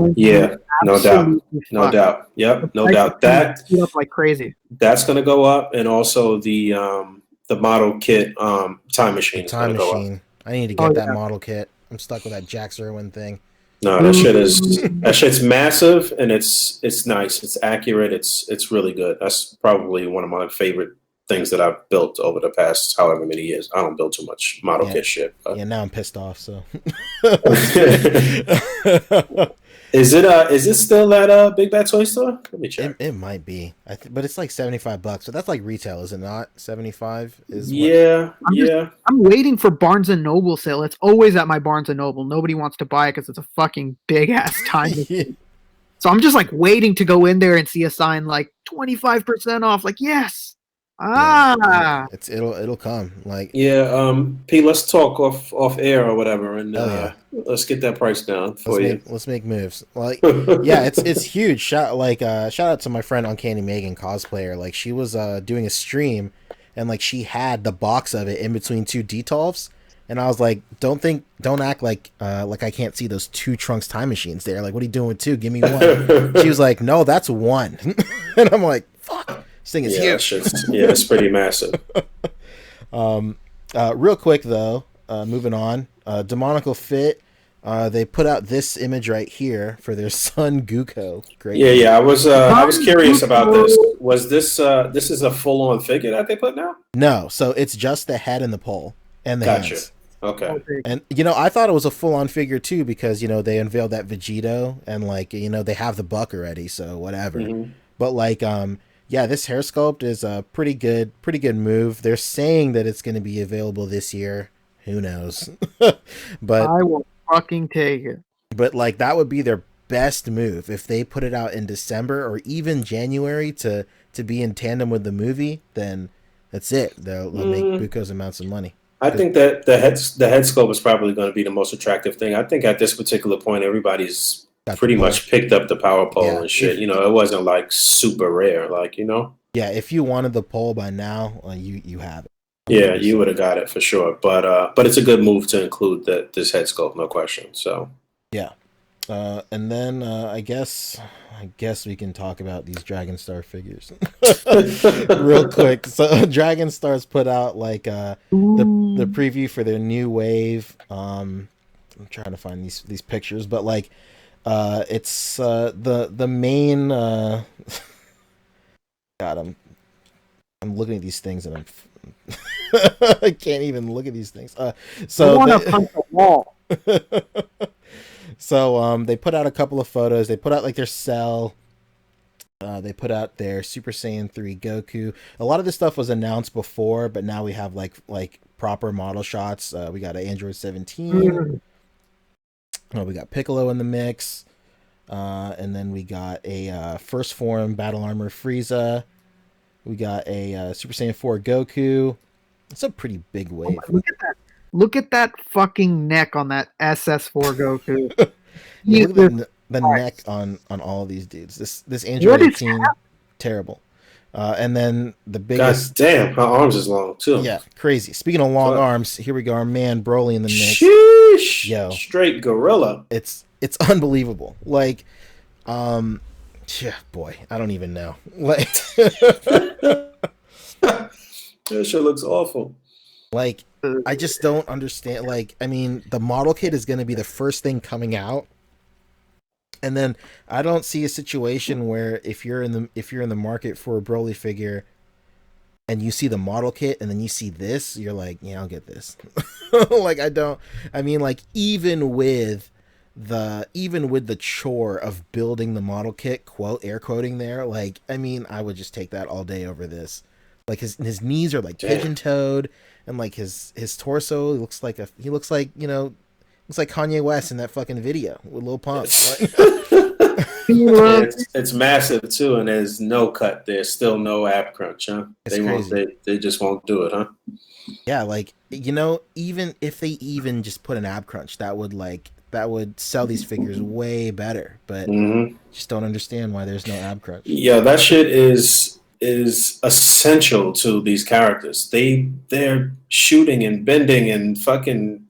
yep, no doubt that up like crazy. That's going to go up, and also the model kit time machine. Time machine. I need to get that model kit. I'm stuck with that Jax Irwin thing. No, that shit's massive, and it's nice. It's accurate. It's really good. That's probably one of my favorite things that I've built over the past however many years. I don't build too much model kit shit. But. Yeah, now I'm pissed off. So, is it still at Big Bad Toy Store? Let me check. It might be, but it's like $75. But that's like retail, is it not? 75 is. I'm waiting for Barnes and Noble sale. It's always at my Barnes and Noble. Nobody wants to buy it because it's a fucking big ass time. So I'm just like waiting to go in there and see a sign like 25% off. Like yes. It'll come like P, let's talk off air or whatever, and let's get that price down for you. Let's make moves. Like it's huge. Shout out to my friend Uncanny Megan cosplayer. Like she was doing a stream, and like she had the box of it in between two Detolfs, and I was like, don't act like I can't see those two Trunks time machines there. Like what are you doing with two? Give me one. She was like, no, that's one, and I'm like, fuck. This thing is huge. It's pretty massive. Real quick though, moving on. Demonical Fit. They put out this image right here for their son Guko. Great. Yeah. I was curious about this. Was this this is a full on figure that they put now? No, so it's just the head and the pole and the hands. Okay. And I thought it was a full on figure too because they unveiled that Vegito and they have the buck already, so whatever. But this hair sculpt is a pretty good move. They're saying that it's going to be available this year. Who knows? But I will fucking take it. But that would be their best move if they put it out in December or even January to be in tandem with the movie. Then that's it. They'll make bucos amounts of money. I think that the head sculpt is probably going to be the most attractive thing. I think at this particular point, everybody's pretty much picked up the power pole and shit. It wasn't like super rare, Yeah, if you wanted the pole by now, you have it. Yeah, you would have got it for sure. But it's a good move to include this head sculpt, no question. So yeah, and then I guess we can talk about these Dragon Star figures real quick. So Dragon Star's put out the preview for their new wave. I'm trying to find these pictures, but it's the main God, I'm looking at these things and I can't even look at these things. I So want to punch a wall. so they put out a couple of photos. They put out like their Cell. They put out their Super Saiyan 3 Goku. A lot of this stuff was announced before, but now we have like proper model shots. We got an Android 17. We got Piccolo in the mix. And then we got a First Form Battle Armor Frieza. We got a Super Saiyan 4 Goku. It's a pretty big wave. Oh, look at that! Look at that fucking neck on that SS4 Goku. Yeah, look at the neck on all of these dudes. This Android 18, terrible. And then the biggest. God damn, her arms is long too. Yeah, crazy. Speaking of long arms, here we go. Our man Broly in the mix. Sheesh. Yo, straight gorilla. It's unbelievable. Like, yeah, boy, I don't even know. Like, that shit looks awful. Like, I just don't understand. Like, I mean, the model kit is going to be the first thing coming out, and then I don't see a situation where if you're in the market for a Broly figure, and you see the model kit, and then you see this, you're like, yeah, I'll get this. Like, I don't. I mean, like, even with the chore of building the model kit, air quoting there, like, I mean, I would just take that all day over this. Like, his knees are like pigeon toed, and like his torso looks like Kanye West in that fucking video with Lil Pump. It's massive too, and there's no cut. There's still no ab crunch, huh? It's crazy. They just won't do it, huh? Yeah, like, even if they even just put an ab crunch, that would sell these figures way better. But just don't understand why there's no ab crunch. Yeah, that shit is essential to these characters. They're shooting and bending and fucking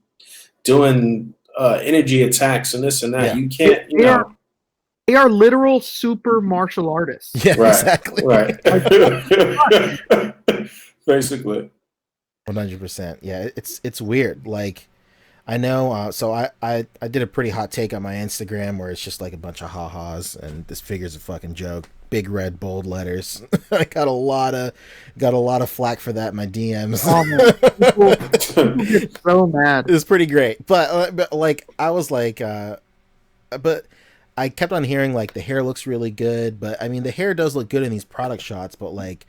doing energy attacks and this and that. Yeah. You can't, they are literal super martial artists. Yeah, right, exactly. Right. Basically. 100%. Yeah, it's weird. Like, I know. So I did a pretty hot take on my Instagram where it's just like a bunch of ha-has and this figure's a fucking joke. Big red bold letters. I got a lot of flack for that in my DMs. People get so mad. It was pretty great, but like I was like, but I kept on hearing like the hair looks really good, but I mean the hair does look good in these product shots, but like,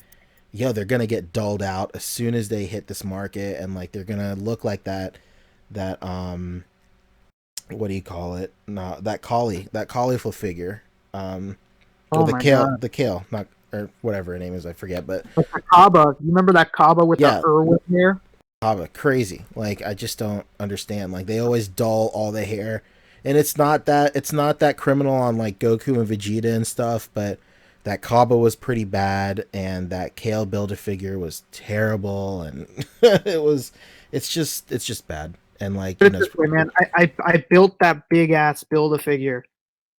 yo, they're gonna get dulled out as soon as they hit this market, and like they're gonna look like that what do you call it? No, that cauliflower figure. The kale, not, or whatever her name is, I forget. But like the Kaba, you remember that Kaba with the Irwin hair? Kaba, crazy. Like, I just don't understand. Like, they always dull all the hair, and it's not that criminal on like Goku and Vegeta and stuff. But that Kaba was pretty bad, and that Kale Build-A-Figure was terrible, and it's just bad. And like, man, I built that big ass Build-A-Figure.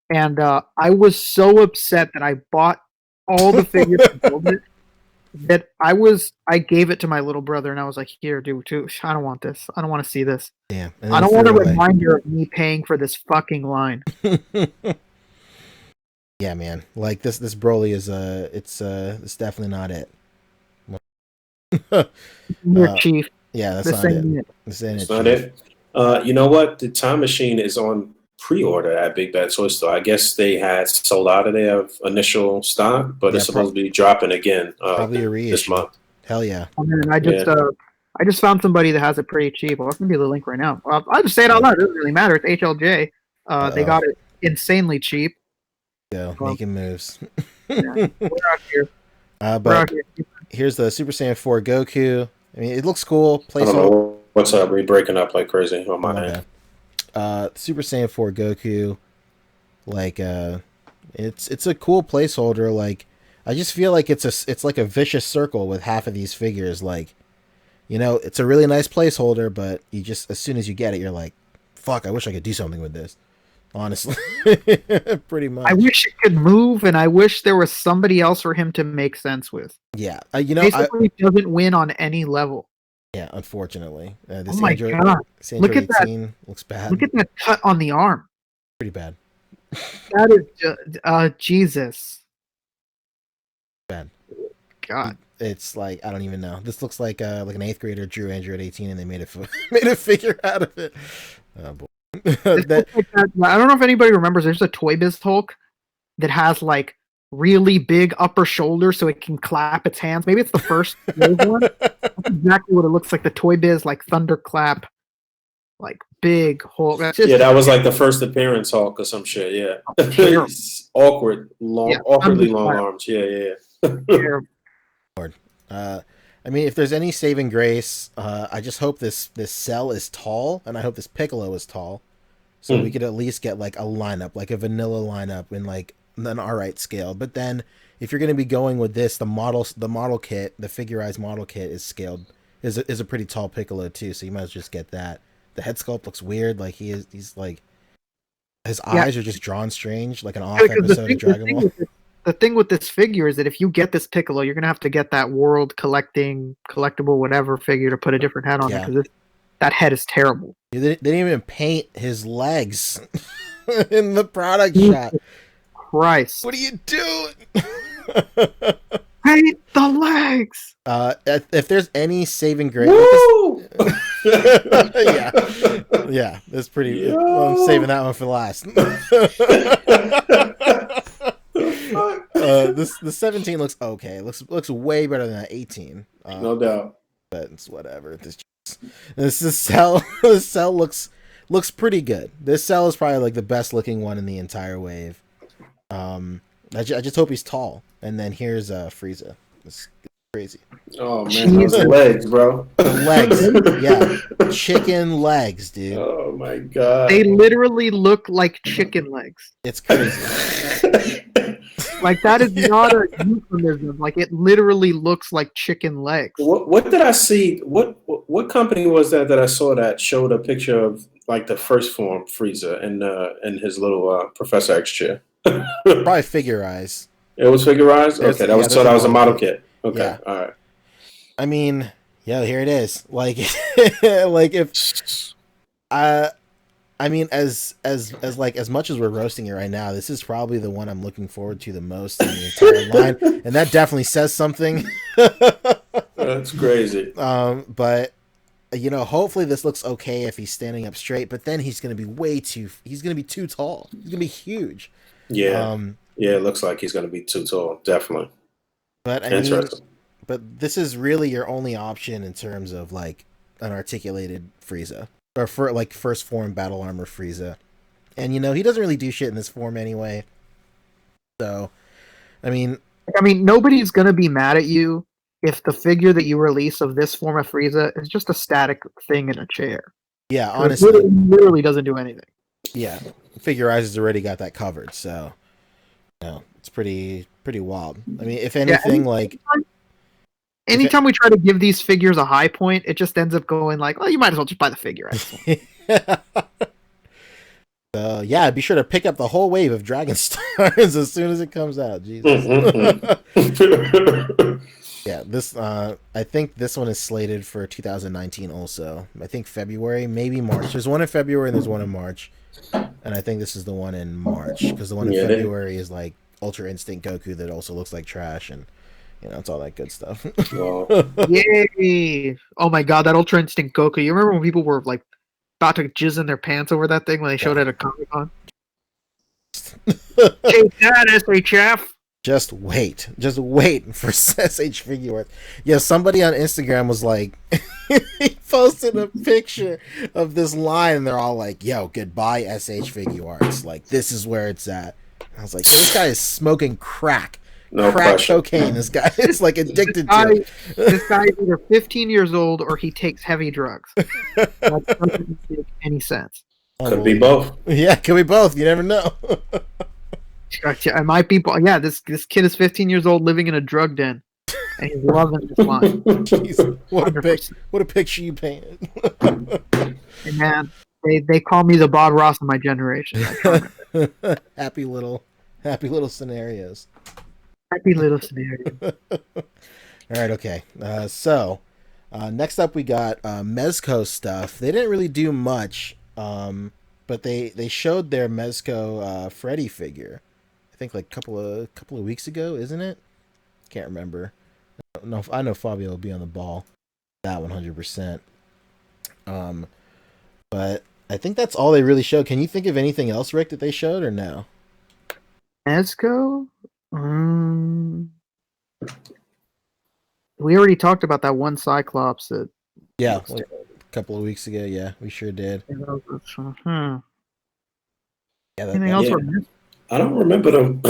And I was so upset that I bought all the figures to build it that I gave it to my little brother, and I was like, "Here, dude, I don't want this. I don't want to see this. Damn, I don't want a reminder of me paying for this fucking line." Yeah, man. Like this Broly is it's definitely not it. Chief. Yeah, that's not it. That's not it. You know what? The Time Machine is on pre-order at Big Bad Toy Store. I guess they had sold out of their initial stock, but it's supposed to be dropping again probably a reissue this month. Hell yeah! And I just found somebody that has it pretty cheap. I'll send you the link right now. I'll just say it out loud. It doesn't really matter. It's HLJ. They got it insanely cheap. So making moves. Yeah, we're out here. But here's the Super Saiyan 4 Goku. I mean, it looks cool. I don't know what's up. We're breaking up like crazy on my end. Super Saiyan 4 Goku, like it's a cool placeholder. Like, I just feel like it's like a vicious circle with half of these figures. Like, it's a really nice placeholder, but you just, as soon as you get it, you're like, fuck, I wish I could do something with this. Honestly, pretty much. I wish it could move, and I wish there was somebody else for him to make sense with. Yeah, basically he doesn't win on any level. Yeah, unfortunately. This oh my god! Look at that. Looks bad. Look at that cut on the arm. Pretty bad. That is Jesus. Bad. God. It's like I don't even know. This looks like an 8th grader drew Andrew at 18 and they made made a figure out of it. Oh boy. Looks like that. I don't know if anybody remembers. There's a Toy Biz Hulk that has like really big upper shoulders so it can clap its hands. Maybe it's the first one. That's exactly what it looks like. The Toy Biz like thunderclap, like big Hulk. That's just, Yeah, that was like the first appearance Hulk or some shit. Yeah, terrible. awkwardly long thunderclap. arms. Yeah. Terrible. I mean, if there's any saving grace, I just hope this Cell is tall, and I hope this Piccolo is tall, so we could at least get like a lineup, like a vanilla lineup in like an alright scale. But then, if you're going to be going with this, the model kit, the figurized model kit is scaled is a pretty tall Piccolo too, so you might as well just get that. The head sculpt looks weird, like he's like his eyes are just drawn strange, like an off episode of Dragon Ball. The thing with this figure is that if you get this Piccolo, you're gonna have to get that world collectible whatever figure to put a different head on it because that head is terrible. They didn't even paint his legs in the product shot. Christ! What are you doing? Paint the legs. If there's any saving grace, yeah, that's pretty. Well, I'm saving that one for last. The 17 looks okay. Looks way better than that 18. No doubt. But it's whatever. This is Cell. The Cell looks pretty good. This Cell is probably like the best looking one in the entire wave. I just hope he's tall. And then here's Frieza. It's crazy. Oh man, those legs, bro. Legs, yeah, chicken legs, dude. Oh my god. They literally look like chicken legs. It's crazy. Like that is not a euphemism. Like it literally looks like chicken legs. What did I see? What company was that I saw that showed a picture of like the first form Frieza and his little Professor X chair? Probably Figure-Eyes. It was Figure-Eyes? Okay, that was a model kit. Okay, yeah. All right. I mean, yeah, here it is. Like, like if, I mean, as much as we're roasting it right now, this is probably the one I'm looking forward to the most in the entire line, and that definitely says something. That's crazy. But you know, hopefully this looks okay if he's standing up straight. But then he's gonna be he's gonna be too tall. He's gonna be huge. Yeah. Yeah, it looks like he's gonna be too tall. Definitely. But I mean, but this is really your only option in terms of like an articulated Frieza. Or for like first form battle armor Frieza. And you know, he doesn't really do shit in this form anyway. So I mean nobody's gonna be mad at you if the figure that you release of this form of Frieza is just a static thing in a chair. Yeah, honestly. It literally doesn't do anything. Yeah. Figure-Eyes has already got that covered, so you know, it's pretty wild. I mean, if anything, anytime we try to give these figures a high point, it just ends up going like, well, you might as well just buy the figure. So yeah, be sure to pick up the whole wave of Dragon Stars as soon as it comes out. Jesus. Yeah, this I think this one is slated for 2019 also. I think February, maybe March. There's one in February and there's one in March. And I think this is the one in March because the one in February is like Ultra Instinct Goku that also looks like trash and you know, it's all that good stuff. Yay! Oh my god, that Ultra Instinct Goku. You remember when people were like about to jizz in their pants over that thing when they showed it at Comic-Con? Take that, SHF! Just wait for SH Figure Arts. Yeah, somebody on Instagram was like, he posted a picture of this line, and they're all like, "Yo, goodbye SH Figure Arts. Like, this is where it's at." I was like, "This guy is smoking crack, cocaine. This guy is like addicted to it." This guy is either 15 years old or he takes heavy drugs. That doesn't make any sense. Could be both. Yeah, could be both. You never know. I might be. Yeah, this kid is 15 years old, living in a drug den, and he's loving this line. Jeez, what a picture you painted. And man, they call me the Bob Ross of my generation. Happy little scenarios. Happy little scenario. All right, okay. So next up we got Mezco stuff. They didn't really do much, but they showed their Mezco Freddy figure. I think like couple of weeks ago, isn't it? Can't remember. No, I know Fabio will be on the ball. That 100%. But I think that's all they really showed. Can you think of anything else, Rick, that they showed or no? Mezco? We already talked about that one Cyclops that. Yeah, like a couple of weeks ago. Yeah, we sure did. Yeah, Yeah, anything else? Yeah. I don't remember them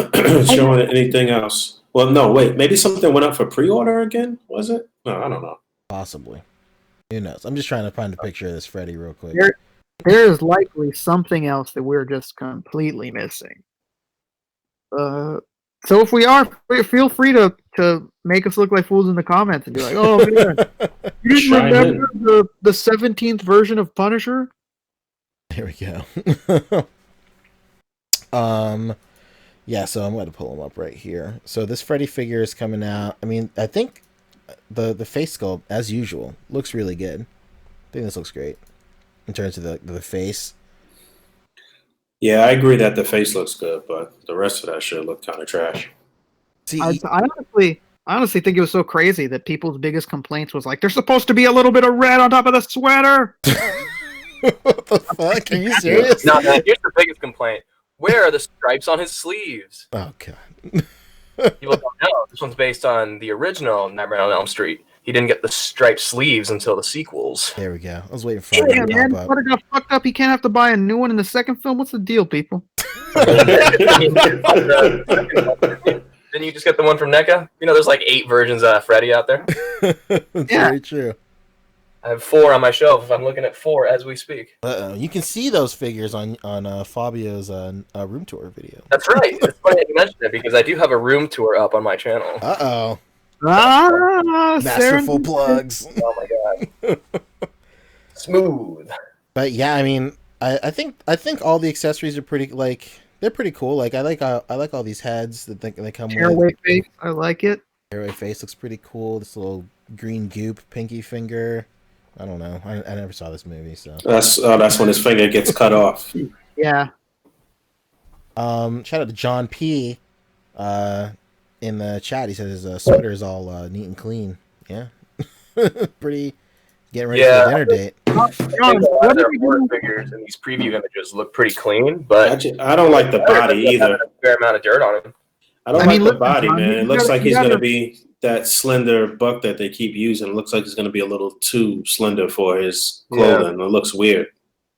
showing anything else. Well, no, wait. Maybe something went up for pre-order again. Was it? No, I don't know. possibly. Who knows? I'm just trying to find a picture of this Freddy real quick. There is likely something else that we're just completely missing. So if we are, feel free to make us look like fools in the comments and be like, "Oh man, you didn't Chime remember the 17th version of Punisher?" There we go. Yeah, so I'm going to pull them up right here. So this Freddy figure is coming out. I mean, I think the face sculpt, as usual, looks really good. I think this looks great in terms of the face. Yeah, I agree that the face looks good, but the rest of that shit looked kind of trash. See, I honestly think it was so crazy that people's biggest complaints was like, "There's supposed to be a little bit of red on top of the sweater." what the fuck? Are you serious? No, man, here's the biggest complaint. Where are the stripes on his sleeves? Oh god. People don't know. This one's based on the original Nightmare on Elm Street. He didn't get the striped sleeves until the sequels. There we go. I was waiting for it Yeah, to man, pop up. sweater got fucked up. He can't have to buy a new one in the second film. What's the deal, people? Didn't you just get the one from NECA? You know, there's like 8 versions of Freddy out there. That's Yeah. very true. I have 4 on my shelf. If I'm looking at 4 as we speak. You can see those figures on Fabio's room tour video. That's right. It's funny that you mentioned it because I do have a room tour up on my channel. Uh-oh. Masterful Masterful plugs. Oh my god. Smooth. But yeah, I mean, I think all the accessories are pretty they're pretty cool. Like I like all these heads that they come with. Airway face, I like it. Airway face looks pretty cool. This little green goop pinky finger. I don't know. I never saw this movie, so That's when his finger gets cut off. Yeah. Shout out to John P. In the chat, he says his sweater is all neat and clean. Yeah, pretty getting ready for the dinner date. I think a lot of their horror figures in these preview images look pretty clean, but I don't like the body either. A fair amount of dirt on him. I don't like the listen, body, John, man. It you looks gotta- like you he's gotta- going to be that slender buck that they keep using. It looks like he's going to be a little too slender for his clothing. It looks weird.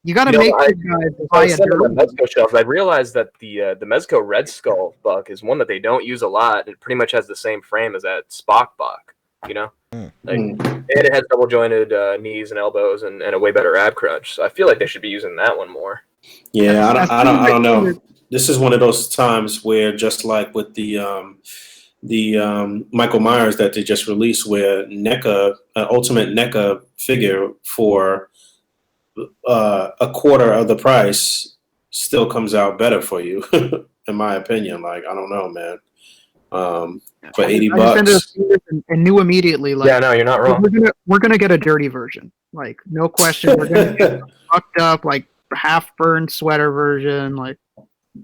You got to You know, make these guys buy a On the dirty. Mezco shelves, I realized that the Mezco Red Skull buck is one that they don't use a lot. It pretty much has the same frame as that Spock buck, you know? Mm. And it has double jointed knees and elbows and a way better ab crunch. So I feel like they should be using that one more. Yeah, I don't know. This is one of those times where, just like with the Michael Myers that they just released, where NECA, Ultimate NECA figure for a quarter of the price still comes out better for you, in my opinion. Like, I don't know, man. For $80, and knew immediately. Like, Yeah, no, you're not wrong. we're gonna get a dirty version. Like, no question. We're gonna get a fucked up, like half burned sweater version. Like,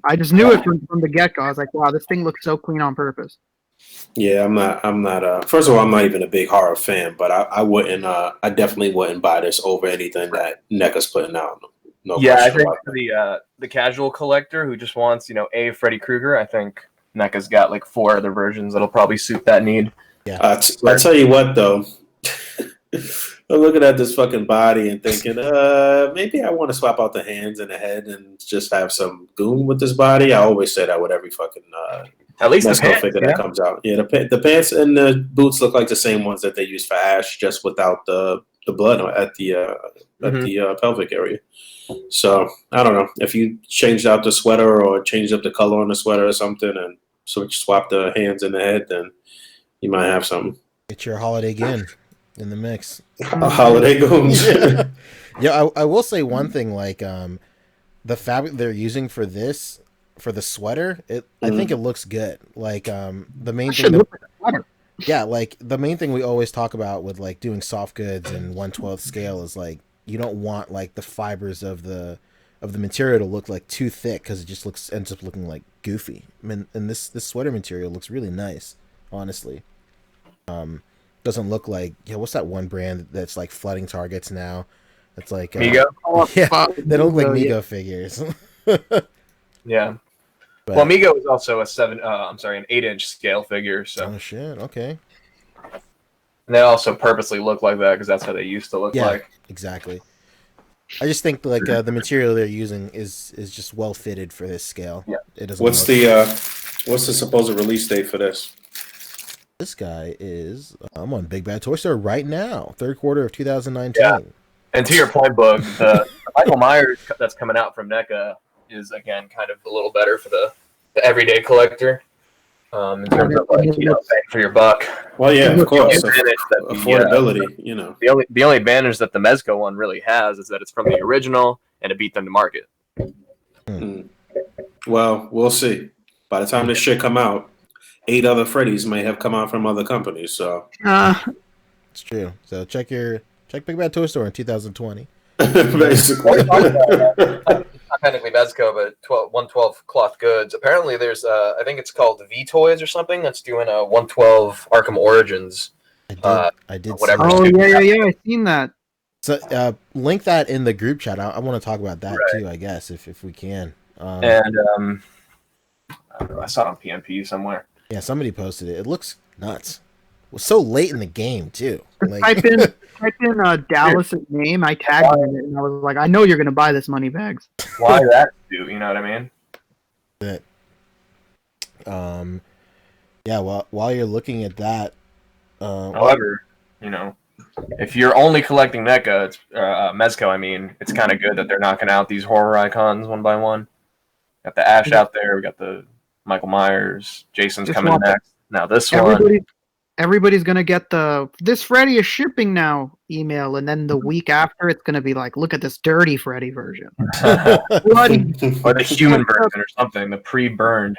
I just knew it from the get go. I was like, wow, this thing looks so clean on purpose. Yeah, I'm not. First of all, I'm not even a big horror fan, but I wouldn't. I definitely wouldn't buy this over anything that NECA's putting out. No Yeah, I question think about for the casual collector who just wants, a Freddy Krueger, I think NECA's got like 4 other versions that'll probably suit that need. Yeah. I tell you what, though, I'm looking at this fucking body and thinking, maybe I want to swap out the hands and the head and just have some goon with this body. I always say that with every fucking At least the Mezco pants, figure that comes out. Yeah, the pants and the boots look like the same ones that they use for Ash, just without the blood at the pelvic area. So I don't know if you changed out the sweater or changed up the color on the sweater or something, and swap the hands and the head, then you might have something. Get your holiday goon in the mix. A holiday goons. Yeah, I will say one thing. Like, the fabric they're using for this, for the sweater, I think it looks good. Like, the main thing. Look like a sweater. Yeah, like the main thing we always talk about with like doing soft goods and 1/12 scale is like you don't want like the fibers of the material to look like too thick because it just ends up looking like goofy. I mean, and this sweater material looks really nice, honestly. doesn't look like what's that one brand that's like flooding Targets now? It's like Migo. yeah, fuck, they don't look like Migo, Migo yeah. figures. Yeah. But, Well, Migo is also an 8-inch scale figure. So oh shit, okay. and they also purposely look like that because that's how they used to look Yeah, like. exactly. I just think like the material they're using is just well fitted for this scale. Yeah. It doesn't What's look. what's the supposed release date for this? This guy is. I'm on Big Bad Toy Store right now. Third quarter of 2019. Yeah. And to your point, Bug, the Michael Myers that's coming out from NECA is again kind of a little better for the everyday collector. In terms of like bang for your buck. Well, yeah, of course, Affordability. affordability. The only advantage that the Mezco one really has is that it's from the original and it beat them to market. Well, we'll see. By the time this shit come out, 8 other Freddies may have come out from other companies. So It's true. So check Big Bad Toy Store in 2020. basically. It's not technically Mezco, but 112 cloth goods. Apparently, there's I think it's called V Toys or something that's doing a 112 Arkham Origins. I did. Whatever. Oh yeah, I seen that. So link that in the group chat. I want to talk about that too. I guess if we can. And I saw it on PNP somewhere. Yeah, somebody posted it. It looks nuts. It was so late in the game too. Like, Type in Dallas's name. I tagged him in it, and I was like, I know you're gonna buy this money bags. Why that do? You know what I mean? that. Yeah. While you're looking at that, However, if you're only collecting NECA, it's Mezco. I mean, it's kind of good that they're knocking out these horror icons one by one. Got the Ash out there. We got the Michael Myers. Jason's coming next. Now this one. Everybody's gonna get this Freddy is shipping now email, and then the week after it's gonna be like, look at this dirty Freddy version. Bloody. Or the human version or something, the pre-burned.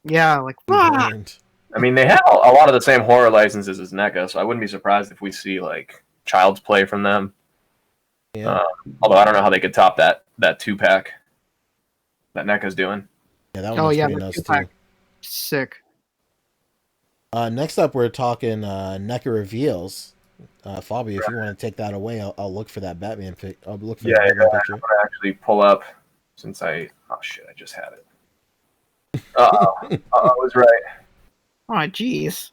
Yeah, like I mean, they have a lot of the same horror licenses as NECA, so I wouldn't be surprised if we see like Child's Play from them. Yeah. Although I don't know how they could top that 2-pack that NECA's doing. Yeah, that one's pretty nuts too. Sick. Next up, we're talking NECA reveals. Fabi, if you want to take that away, I'll look for that Batman pic. I'll look for that Batman picture. I'm gonna actually pull up since I just had it. I was right. Oh, jeez.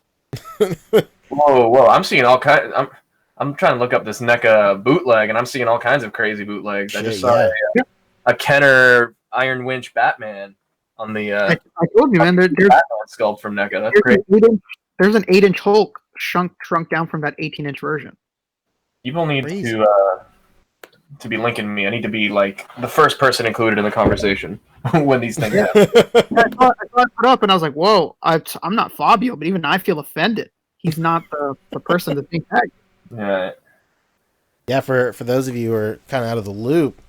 Whoa! I'm seeing all kinds. I'm trying to look up this NECA bootleg, and I'm seeing all kinds of crazy bootlegs. I just saw a Kenner Iron Winch Batman on the. I told you, man. There's Batman sculpt from NECA. That's great. There's an 8-inch Hulk shrunk down from that 18-inch version. People need to be linking me. I need to be like the first person included in the conversation when these things happen. I thought it up, and I was like, "Whoa, I'm not Fabio, but even I feel offended. He's not the person that's being tagged." Yeah. Yeah. For those of you who are kind of out of the loop,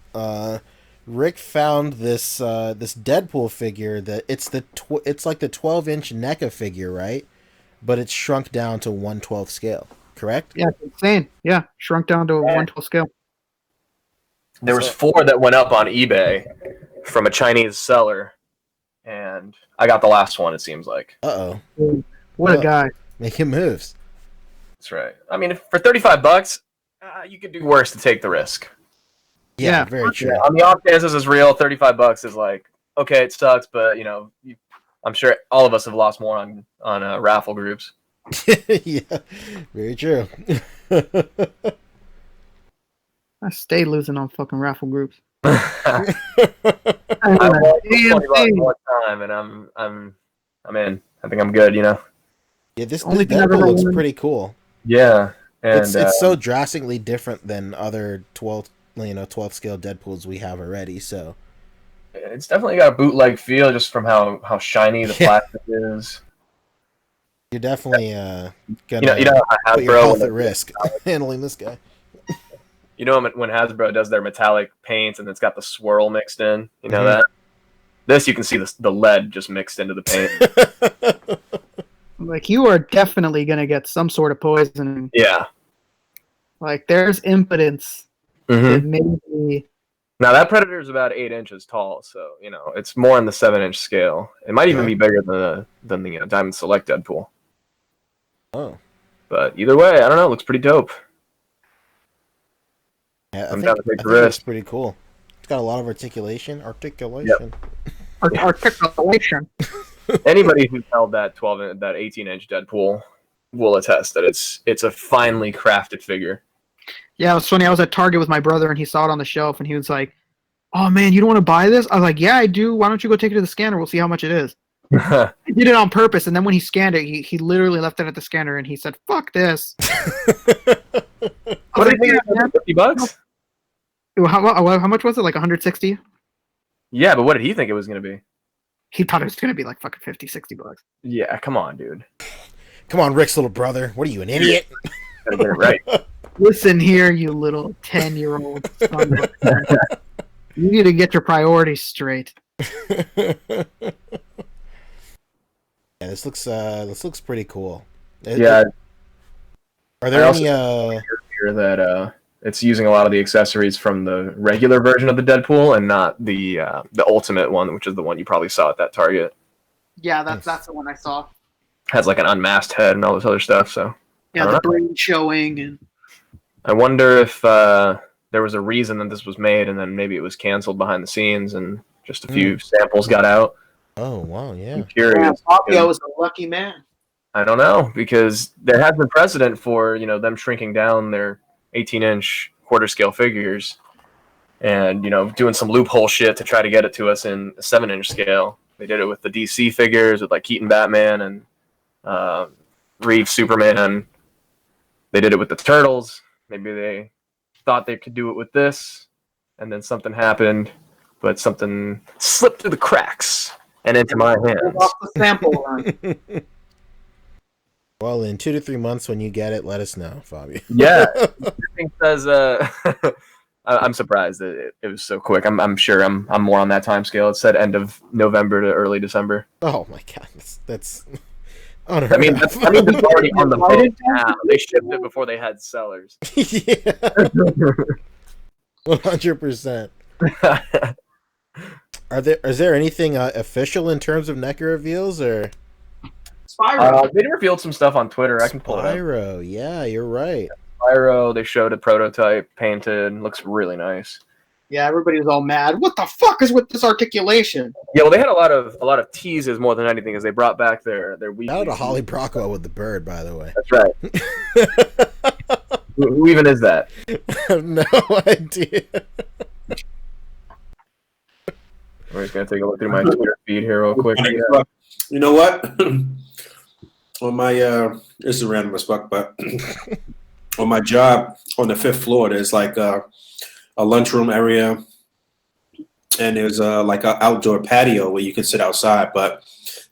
Rick found this Deadpool figure that it's like the 12-inch NECA figure, right? But it's shrunk down to 1/12 scale. Correct? Yeah, it's insane. Yeah, shrunk down to a 1/12 scale. There was 4 that went up on eBay from a Chinese seller, and I got the last one. It seems like. What a guy! Making moves. That's right. I mean, for $35, you could do worse to take the risk. Yeah, very true. On the off chances is real. $35 is like, okay, it sucks, but I'm sure all of us have lost more on raffle groups. Yeah, very true. I stay losing on fucking raffle groups. I won $20 one time, and I'm in. I think I'm good. Yeah, this Deadpool looks pretty cool. Yeah, and it's so drastically different than other 12th scale Deadpools we have already. So it's definitely got a bootleg feel, just from how shiny the plastic is. You're definitely gonna put your health at risk handling this guy. When Hasbro does their metallic paints and it's got the swirl mixed in, that? This, you can see the lead just mixed into the paint. Like, you are definitely going to get some sort of poisoning. Yeah. Like, there's impotence. Mm-hmm. Maybe. Now, that Predator is about 8 inches tall, so, it's more in the 7-inch scale. It might even be bigger than the Diamond Select Deadpool. Oh. But either way, I don't know. It looks pretty dope. Yeah, I'm down to take I the think it's risk. pretty cool. It's got a lot of articulation. Articulation. Anybody who's held that 18-inch Deadpool will attest that it's a finely crafted figure. Yeah, it was funny. I was at Target with my brother, and he saw it on the shelf, and he was like, "Oh man, you don't want to buy this?" I was like, "Yeah, I do. Why don't you go take it to the scanner? We'll see how much it is." He did it on purpose, and then when he scanned it, he literally left it at the scanner, and he said, "Fuck this." What do you think? $50? How much was it? Like 160? Yeah, but what did he think it was going to be? He thought it was gonna be like fucking 50, $60. Yeah, come on, dude. Come on, Rick's little brother. What are you, an idiot? Gotta get it right. Listen here, you little 10-year-old son of a- You need to get your priorities straight. Yeah, this looks pretty cool. Yeah. Are there any here that it's using a lot of the accessories from the regular version of the Deadpool and not the ultimate one, which is the one you probably saw at that Target. Yeah, that's the one I saw. Has like an unmasked head and all this other stuff. So Yeah, the brain showing, and I wonder if there was a reason that this was made, and then maybe it was canceled behind the scenes, and just a few samples got out. Oh wow, yeah. I'm curious. Fabio was a lucky man. I don't know, because there has been precedent for them shrinking down their 18-inch quarter scale figures, and doing some loophole shit to try to get it to us in a 7-inch scale. They did it with the DC figures with like Keaton Batman and Reeve Superman. They did it with the Turtles. Maybe they thought they could do it with this, and then something happened, but something slipped through the cracks and into my hands. Off the sample run. Well, in 2 to 3 months when you get it, let us know, Fabio. Yeah, everything says. I'm surprised that it was so quick. I'm sure I'm more on that time scale. It said end of November to early December. Oh my god, that's unheard I mean, of. it's already on the boat now. They shipped it before they had sellers. Yeah, 100%. Is there anything official in terms of NECA reveals or? Spyro. They revealed some stuff on Twitter. I can pull it up. Spyro, yeah, you're right. Spyro, they showed a prototype painted. Looks really nice. Yeah, everybody was all mad. What the fuck is with this articulation? Yeah, well, they had a lot of teases more than anything, as they brought back their weekly. Shout out to Holly Brockwell with the bird, by the way. That's right. Who even is that? I have no idea. We're just gonna take a look through my Twitter feed here real quick. You know what? On my this is random as fuck, but on my job on the 5th floor, there's like a lunchroom area, and there's like an outdoor patio where you can sit outside. But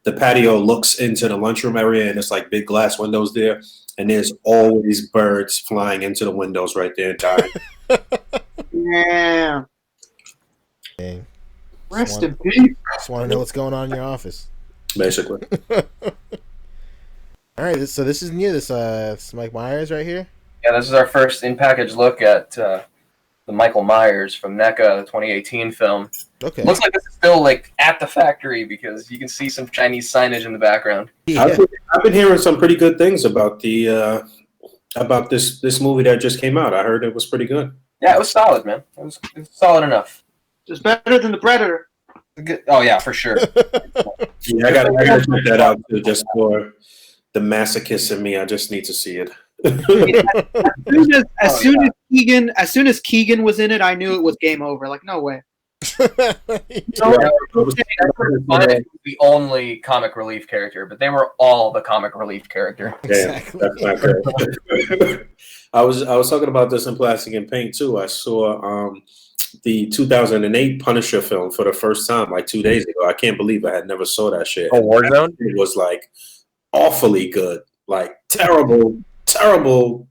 the patio looks into the lunchroom area, and it's like big glass windows there, and there's always birds flying into the windows right there and dying. Yeah. Dang. Rest in peace. Just want to know what's going on in your office. Basically. All right, so this is new. This Mike Myers right here. Yeah, this is our first in-package look at the Michael Myers from NECA, the 2018 film. Okay. Looks like this is still like at the factory because you can see some Chinese signage in the background. Yeah. I've been hearing some pretty good things about the about this movie that just came out. I heard it was pretty good. Yeah, it was solid, man. It was solid enough. Just better than the Predator. Good. Oh yeah, for sure. Yeah, I gotta check that out too, just for the masochist in me. I just need to see it. As soon as Keegan was in it, I knew it was game over. Like, no way. The only comic relief character, but they were all the comic relief character. Exactly. That's not good. I was talking about this in Plastic and Paint too. I saw the 2008 Punisher film for the first time like 2 days ago. I can't believe I had never saw that shit. Oh, Warzone? It was like awfully good, like terrible,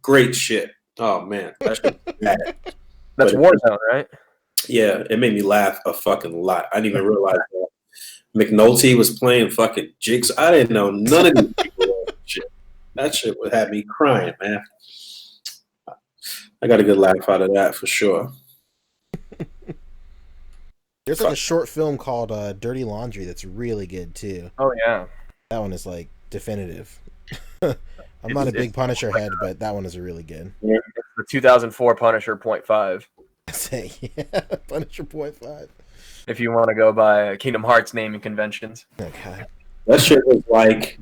great shit. Oh man, that shit was bad. That's Warzone, right? Yeah, it made me laugh a fucking lot. I didn't even realize that McNulty was playing fucking jigs. I didn't know none of these people were shit. That shit would have me crying, man. I got a good laugh out of that for sure. There's like a short film called Dirty Laundry that's really good too. Oh yeah. That one is like definitive. I'm not a big Punisher head, but that one is really good. It's the 2004 Punisher .5. Say, yeah, Punisher .5. If you want to go by Kingdom Hearts naming conventions. Okay. That shit was like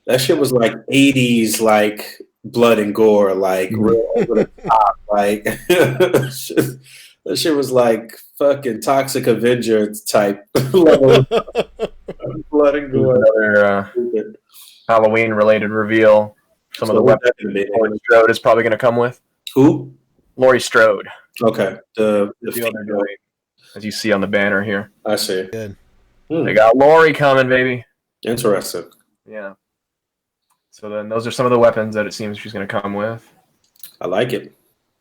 80s like blood and gore, like real over the top, like that shit was like fucking Toxic Avenger type level of blood and gore. Another Halloween related reveal. Some of the weapons Laurie Strode is probably going to come with. Who? Laurie Strode. Okay. The Deal they're doing, as you see on the banner here. I see. Good. They got Laurie coming, baby. Interesting. Yeah. So then those are some of the weapons that it seems she's going to come with. I like it.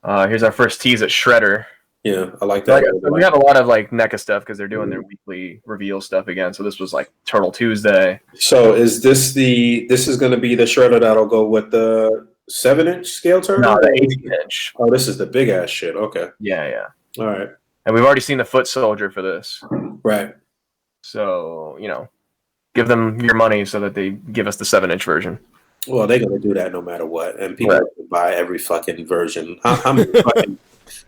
Here's our first tease at Shredder. Yeah, I like that. We have a lot of like NECA stuff because they're doing their weekly reveal stuff again. So this was like Turtle Tuesday. So is this is going to be the Shredder that'll go with the 7-inch scale turtle? No, the 18-inch. Oh, this is the big ass shit. Okay. Yeah. All right. And we've already seen the Foot Soldier for this. Right. So, give them your money so that they give us the 7-inch version. Well, they're going to do that no matter what. And people buy every fucking version. How many fucking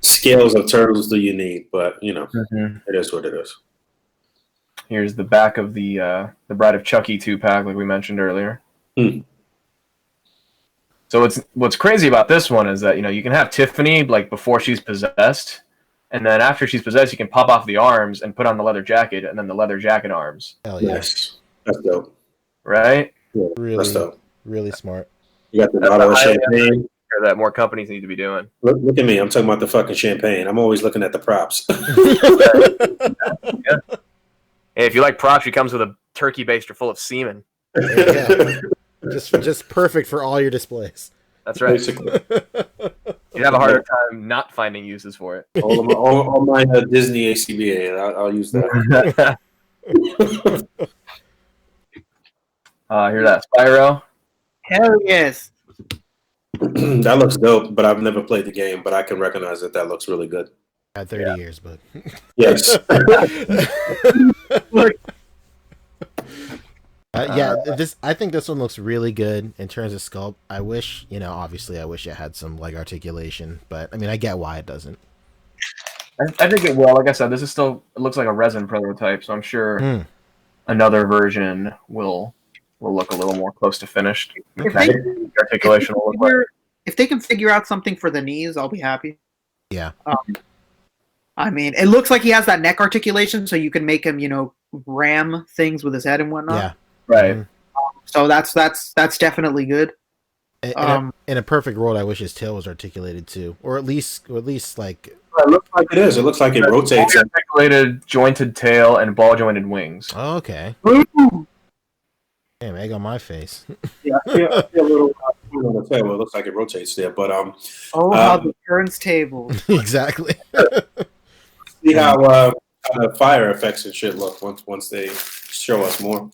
scales of turtles do you need? But, it is what it is. Here's the back of the Bride of Chucky 2-pack, like we mentioned earlier. So what's crazy about this one is that, you can have Tiffany, like, before she's possessed. And then after she's possessed, you can pop off the arms and put on the leather jacket, and then the leather jacket arms. Hell yeah. Yes. That's dope. Right? Yeah, Really, that's dope. really smart. You got the bottle of champagne. That more companies need to be doing. Look at me. I'm talking about the fucking champagne. I'm always looking at the props. Yeah. Hey, if you like props, she comes with a turkey baster full of semen. Yeah. Just perfect for all your displays. That's right. Basically. You'd have a harder time not finding uses for it. all my Disney A.C.B.A. I'll use that. Hear that, Spyro? Hell yes. That looks dope, but I've never played the game, but I can recognize that looks really good. Had 30 years, but Yes. I think this one looks really good in terms of sculpt. I wish, obviously, I wish it had some leg articulation, but I mean, I get why it doesn't. I think it will. Like I said, it looks like a resin prototype, so I'm sure another version will look a little more close to finished. Articulation will look like. If they can figure out something for the knees, I'll be happy. Yeah. I mean, it looks like he has that neck articulation, so you can make him, ram things with his head and whatnot. Yeah. Right. So that's definitely good. In a perfect world, I wish his tail was articulated too, or at least like. It looks like it is. It looks like it rotates. Articulated, jointed tail, and ball jointed wings. Oh, okay. Damn, egg on my face. Yeah, I see a little on the tail. It looks like it rotates there, but how the turns table. Exactly. See how the fire effects and shit look once they show us more.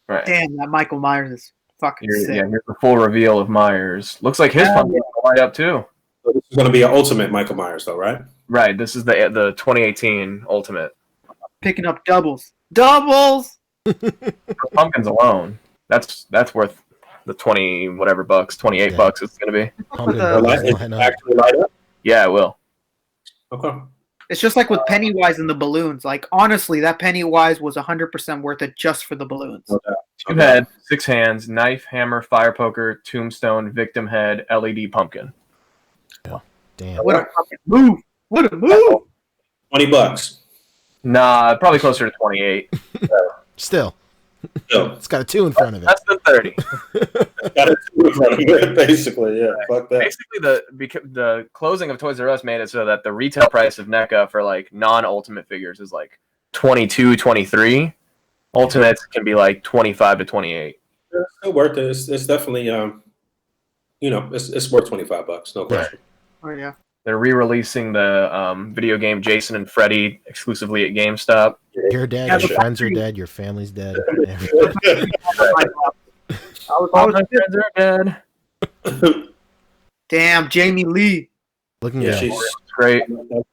Right. Damn, that Michael Myers is fucking sick. Yeah, here's the full reveal of Myers. Looks like his pumpkin will light up too. So this is going to be an ultimate Michael Myers, though, right? Right. This is the 2018 Ultimate. Picking up doubles. Doubles. For pumpkins alone, that's worth the 20 whatever bucks, 28 bucks it's going to be. Actually light up? Yeah, it will. Okay. It's just like with Pennywise and the balloons. Like, honestly, that Pennywise was 100% worth it just for the balloons. Okay. 2 head, 6 hands, knife, hammer, fire poker, tombstone, victim head, LED pumpkin. Oh, damn. What a fucking move. What a move. $20. Nah, probably closer to 28. Still. So, It's got a 2 in front of it. Less than 30. got it in front of it, basically. Yeah, fuck that. Basically, the closing of Toys R Us made it so that the retail price of NECA for like non-Ultimate figures is like 22, 23. Ultimates can be like 25 to 28. It's still worth it. It's definitely it's worth $25. No question. Oh, yeah. They're re-releasing the video game Jason and Freddy exclusively at GameStop. You're dead. Your friends are dead. Your family's dead. All my friends are dead. Damn, Jamie Lee. Looking Yeah, good. she's Great. amazing.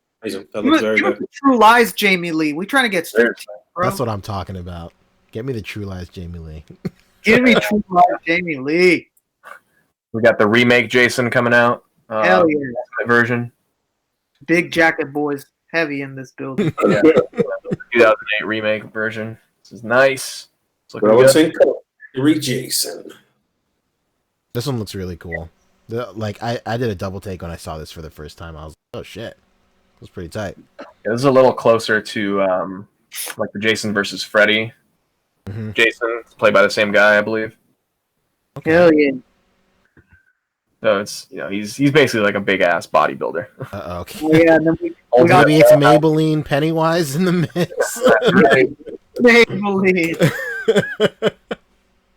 That looks very Give us good. the True Lies, Jamie Lee. We trying to get straight, bro. That's what I'm talking about. Get me the True Lies, Jamie Lee. Give me True Lies, Jamie Lee. We got the remake Jason coming out. Hell yeah. Version. Big jacket boys heavy in this building. Yeah. 2008 remake version. This is nice. It's looking Bro, good. it's in color. Jason. This one looks really cool. I did a double take when I saw this for the first time. I was like, oh shit. It was pretty tight. Yeah, this is a little closer to like the Jason versus Freddy. Mm-hmm. Jason, played by the same guy, I believe. Okay. Hell yeah. So it's he's basically like a big ass bodybuilder. Okay. Oh, yeah, and then we got Maybe it's Maybelline Pennywise in the mix. Maybelline.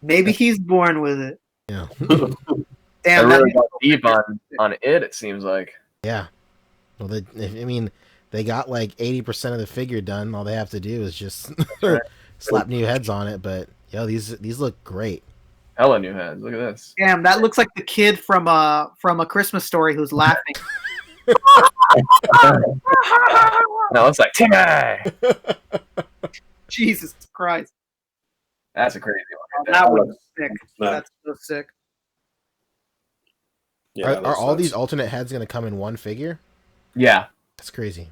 Maybe he's born with it. Yeah. They're Damn, really got deep on it. It seems like. Yeah. Well, they got like 80% of the figure done. All they have to do is just slap new heads on it. But these look great. Hella new heads. Look at this. Damn, that looks like the kid from A Christmas Story who's laughing. No, it's like Timmy. Jesus Christ. That's a crazy one. Oh, that was sick. That's so sick. Yeah, Are all these alternate heads going to come in one figure? Yeah. That's crazy.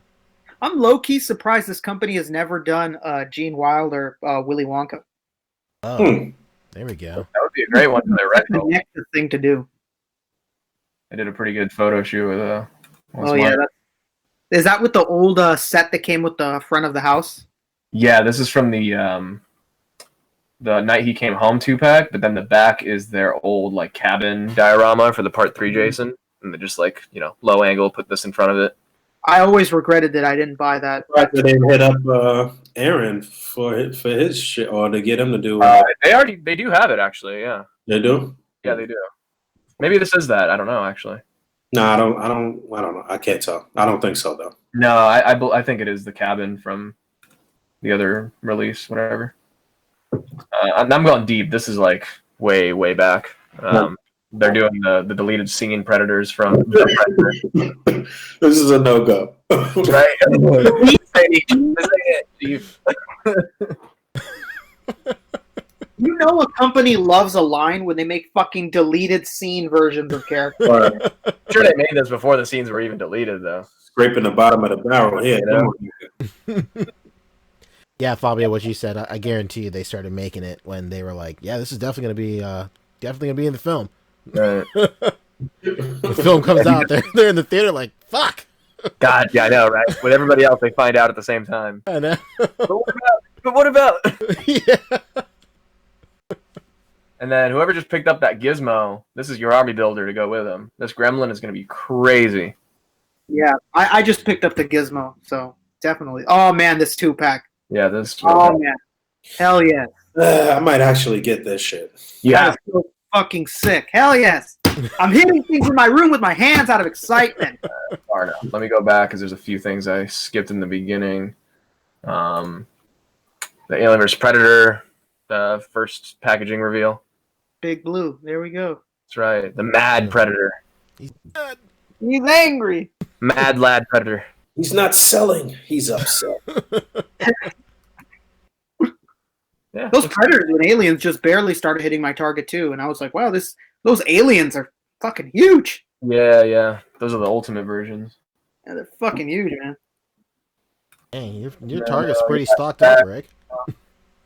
I'm low-key surprised this company has never done Gene Wilder, Willy Wonka. Oh, there we go. That would be a great one for their That's the retro. next thing to do. I did a pretty good photo shoot with Oh yeah, is that with the old set that came with the front of the house? Yeah, this is from the Night He Came Home 2-pack, but then the back is their old like cabin diorama for the Part 3 Jason, and they just like low angle put this in front of it. I always regretted that I didn't buy that. Right, they didn't hit up Aaron for his shit, or to get him to do. They do have it actually. Yeah, They do. yeah, they do. Maybe this is that. I don't know actually. No, I don't know. I can't tell. I don't think so though. No, I think it is the cabin from the other release, whatever. I'm going deep. This is like way back. They're doing the deleted singing Predators from Predator. This is a no-go. Right? You know a company loves a line when they make fucking deleted scene versions of characters. I'm sure they made this before the scenes were even deleted, though. Scraping the bottom of the barrel here. Yeah, Fabio, what you said, I guarantee you they started making it when they were like, yeah, this is definitely gonna be in the film. Right. The film comes out, they're in the theater like, fuck. God, yeah, I know, right? With everybody else, they find out at the same time. I know. But what about? Yeah. And then whoever just picked up that gizmo, this is your army builder to go with him. This gremlin is going to be crazy. Yeah, I just picked up the gizmo, so definitely. Oh man, this 2-pack. Yeah, this. Oh man, hell yes. I might actually get this shit. Yeah. That is so fucking sick. Hell yes. I'm hitting things in my room with my hands out of excitement. Let me go back because there's a few things I skipped in the beginning. The Alien vs. Predator, the first packaging reveal. Big Blue. There we go. That's right. The Mad Predator. He's angry. Mad Lad Predator. He's not selling. He's upset. Yeah. Those Predators and Aliens just barely started hitting my target too, and I was like, wow, those Aliens are fucking huge. Yeah. Those are the ultimate versions. Yeah, they're fucking huge, man. Dang, your target's pretty stocked up, Rick.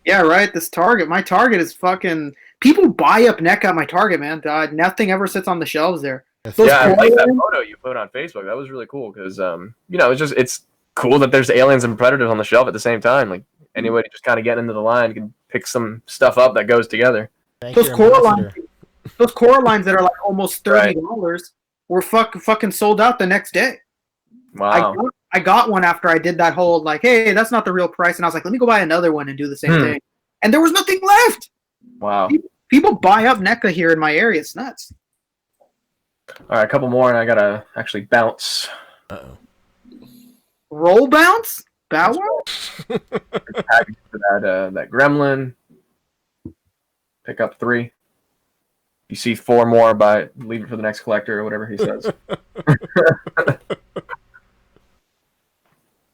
Yeah, right. My target is fucking. People buy up NECA at my target, man. Nothing ever sits on the shelves there. Yeah, I like that photo you put on Facebook. That was really cool because, it's cool that there's aliens and predators on the shelf at the same time. Like anybody just kind of getting into the line can pick some stuff up that goes together. Those Coralines that are like almost $30 were fucking sold out the next day. Wow. I got one after I did that whole like, hey, that's not the real price, and I was like, let me go buy another one and do the same thing. And there was nothing left. Wow. People buy up NECA here in my area. It's nuts. All right, a couple more, and I gotta actually bounce. Uh-oh. Roll bounce? Bow wow? Package for that gremlin. Pick up 3. You see 4 more, leave it for the next collector or whatever he says.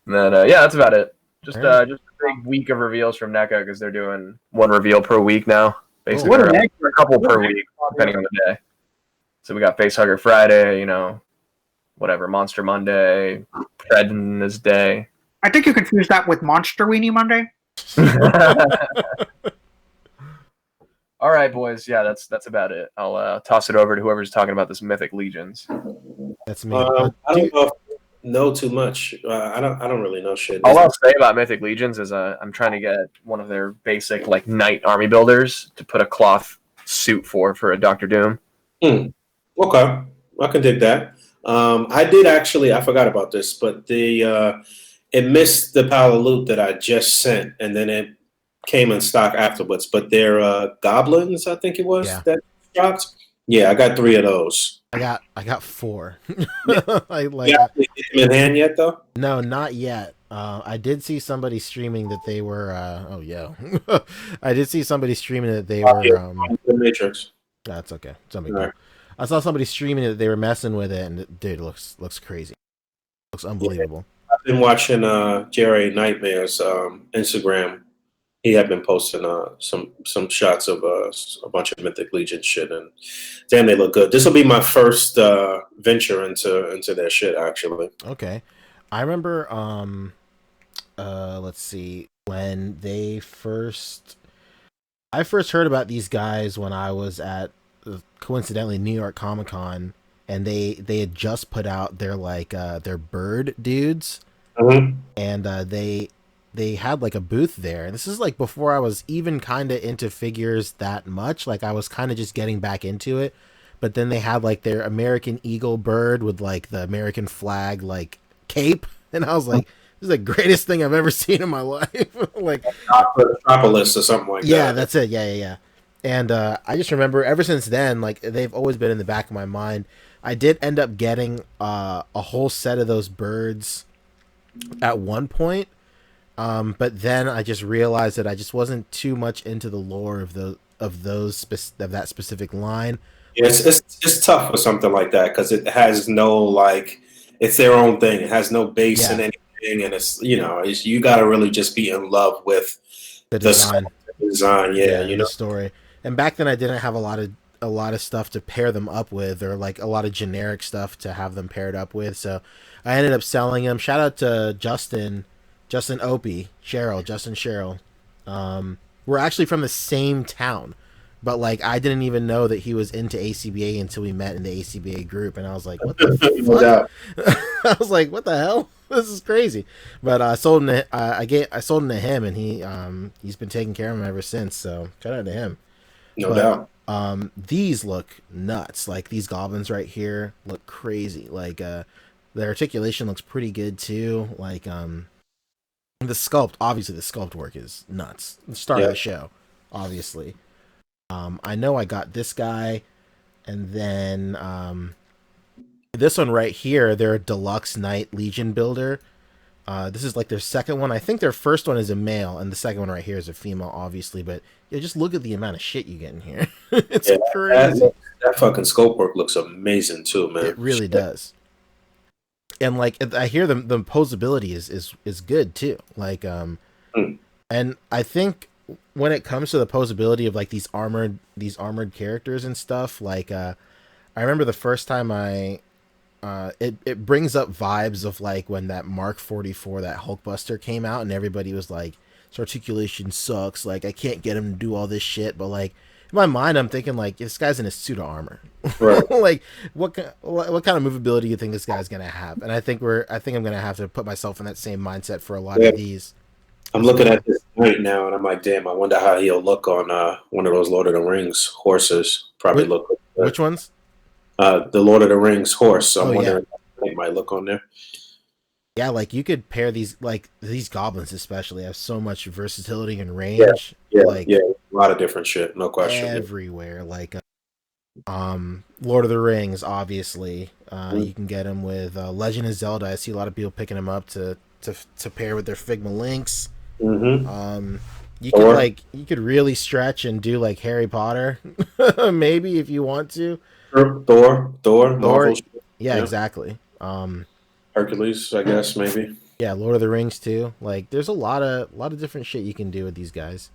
And then, that's about it. Just a big week of reveals from NECA because they're doing 1 reveal per week now. Basically, What a couple per week, depending on the day. So we got Facehugger Friday, whatever, Monster Monday, Predators Day. I think you confuse that with Monster Weenie Monday. All right, boys. Yeah, that's about it. I'll toss it over to whoever's talking about this Mythic Legions. That's me. I don't know too much. I don't really know shit. All I'll say about Mythic Legions is I'm trying to get one of their basic like knight army builders to put a cloth suit for a Doctor Doom. Okay, I can dig that. I did actually. I forgot about this, but it missed the pile of loot that I just sent, and then it came in stock afterwards. But they're goblins, I think it was that dropped. Yeah, I got 3 of those. I got 4. I like. You haven't get them in hand yet, though? No, not yet. I did see somebody streaming that they were. I did see somebody streaming that they were. The Matrix. That's okay. Right. I saw somebody streaming that they were messing with it, and dude, it looks crazy. Looks unbelievable. Yeah. I've been watching Jerry Nightmare's Instagram. He had been posting some shots of a bunch of Mythic Legion shit, and damn, they look good. This will be my first venture into their shit, actually. Okay, I remember. Let's see, when I first heard about these guys when I was at coincidentally New York Comic Con, and they had just put out their their bird dudes, and they had like a booth there. And this is like before I was even kind of into figures that much. Like I was kind of just getting back into it. But then they had like their American Eagle bird with like the American flag like cape, and I was like, this is the greatest thing I've ever seen in my life. Like Metropolis or something like that. Yeah, that's it. Yeah. And I just remember ever since then, like they've always been in the back of my mind. I did end up getting a whole set of those birds at one point. But then I just realized that I just wasn't too much into the lore of that specific line. Yeah, it's tough for something like that because it has no it's their own thing. It has no base in anything, and it's you got to really just be in love with the design. The story. And back then I didn't have a lot of stuff to pair them up with, or like a lot of generic stuff to have them paired up with. So I ended up selling them. Shout out to Justin Opie, Justin Sherrill. We're actually from the same town, but like I didn't even know that he was into A.C.B.A. until we met in the A.C.B.A. group, and I was like, what the fuck? I was like, what the hell? This is crazy. But I sold him I sold him to him, and he's been taking care of him ever since. So shout out to him. No doubt. These look nuts. Like these goblins right here look crazy. Like the articulation looks pretty good too. Like the sculpt work is nuts. The start of the show, obviously. I know I got this guy, and then this one right here, they're a deluxe Knight Legion builder. This is like their second one. I think their first one is a male, and the second one right here is a female, obviously. But yeah, just look at the amount of shit you get in here. It's crazy. That fucking scope work looks amazing too, man. It really does. And like I hear the posability is good too. Like and I think when it comes to the posability of like these armored characters and stuff, like I remember the first time it brings up vibes of like when that Mark 44, that Hulkbuster came out, and everybody was like, his articulation sucks, like I can't get him to do all this shit. But like in my mind, I'm thinking like this guy's in a suit of armor. Right. Like what kind of movability do you think this guy's gonna have? And I think I'm gonna have to put myself in that same mindset for a lot of these. I'm looking at this right now, and I'm like, damn, I wonder how he'll look on one of those Lord of the Rings horses. Probably look good. Which ones? The Lord of the Rings horse. So I'm wondering how it might look on there. Yeah, like you could pair these goblins especially have so much versatility and range. Yeah, like, a lot of different shit, no question. Everywhere, like Lord of the Rings, obviously. You can get them with Legend of Zelda. I see a lot of people picking them up to pair with their Figma links. You could really stretch and do like Harry Potter, maybe if you want to. Thor, Marvel. Yeah, exactly. Hercules, I guess, maybe. Yeah, Lord of the Rings too. Like, there's a lot of different shit you can do with these guys.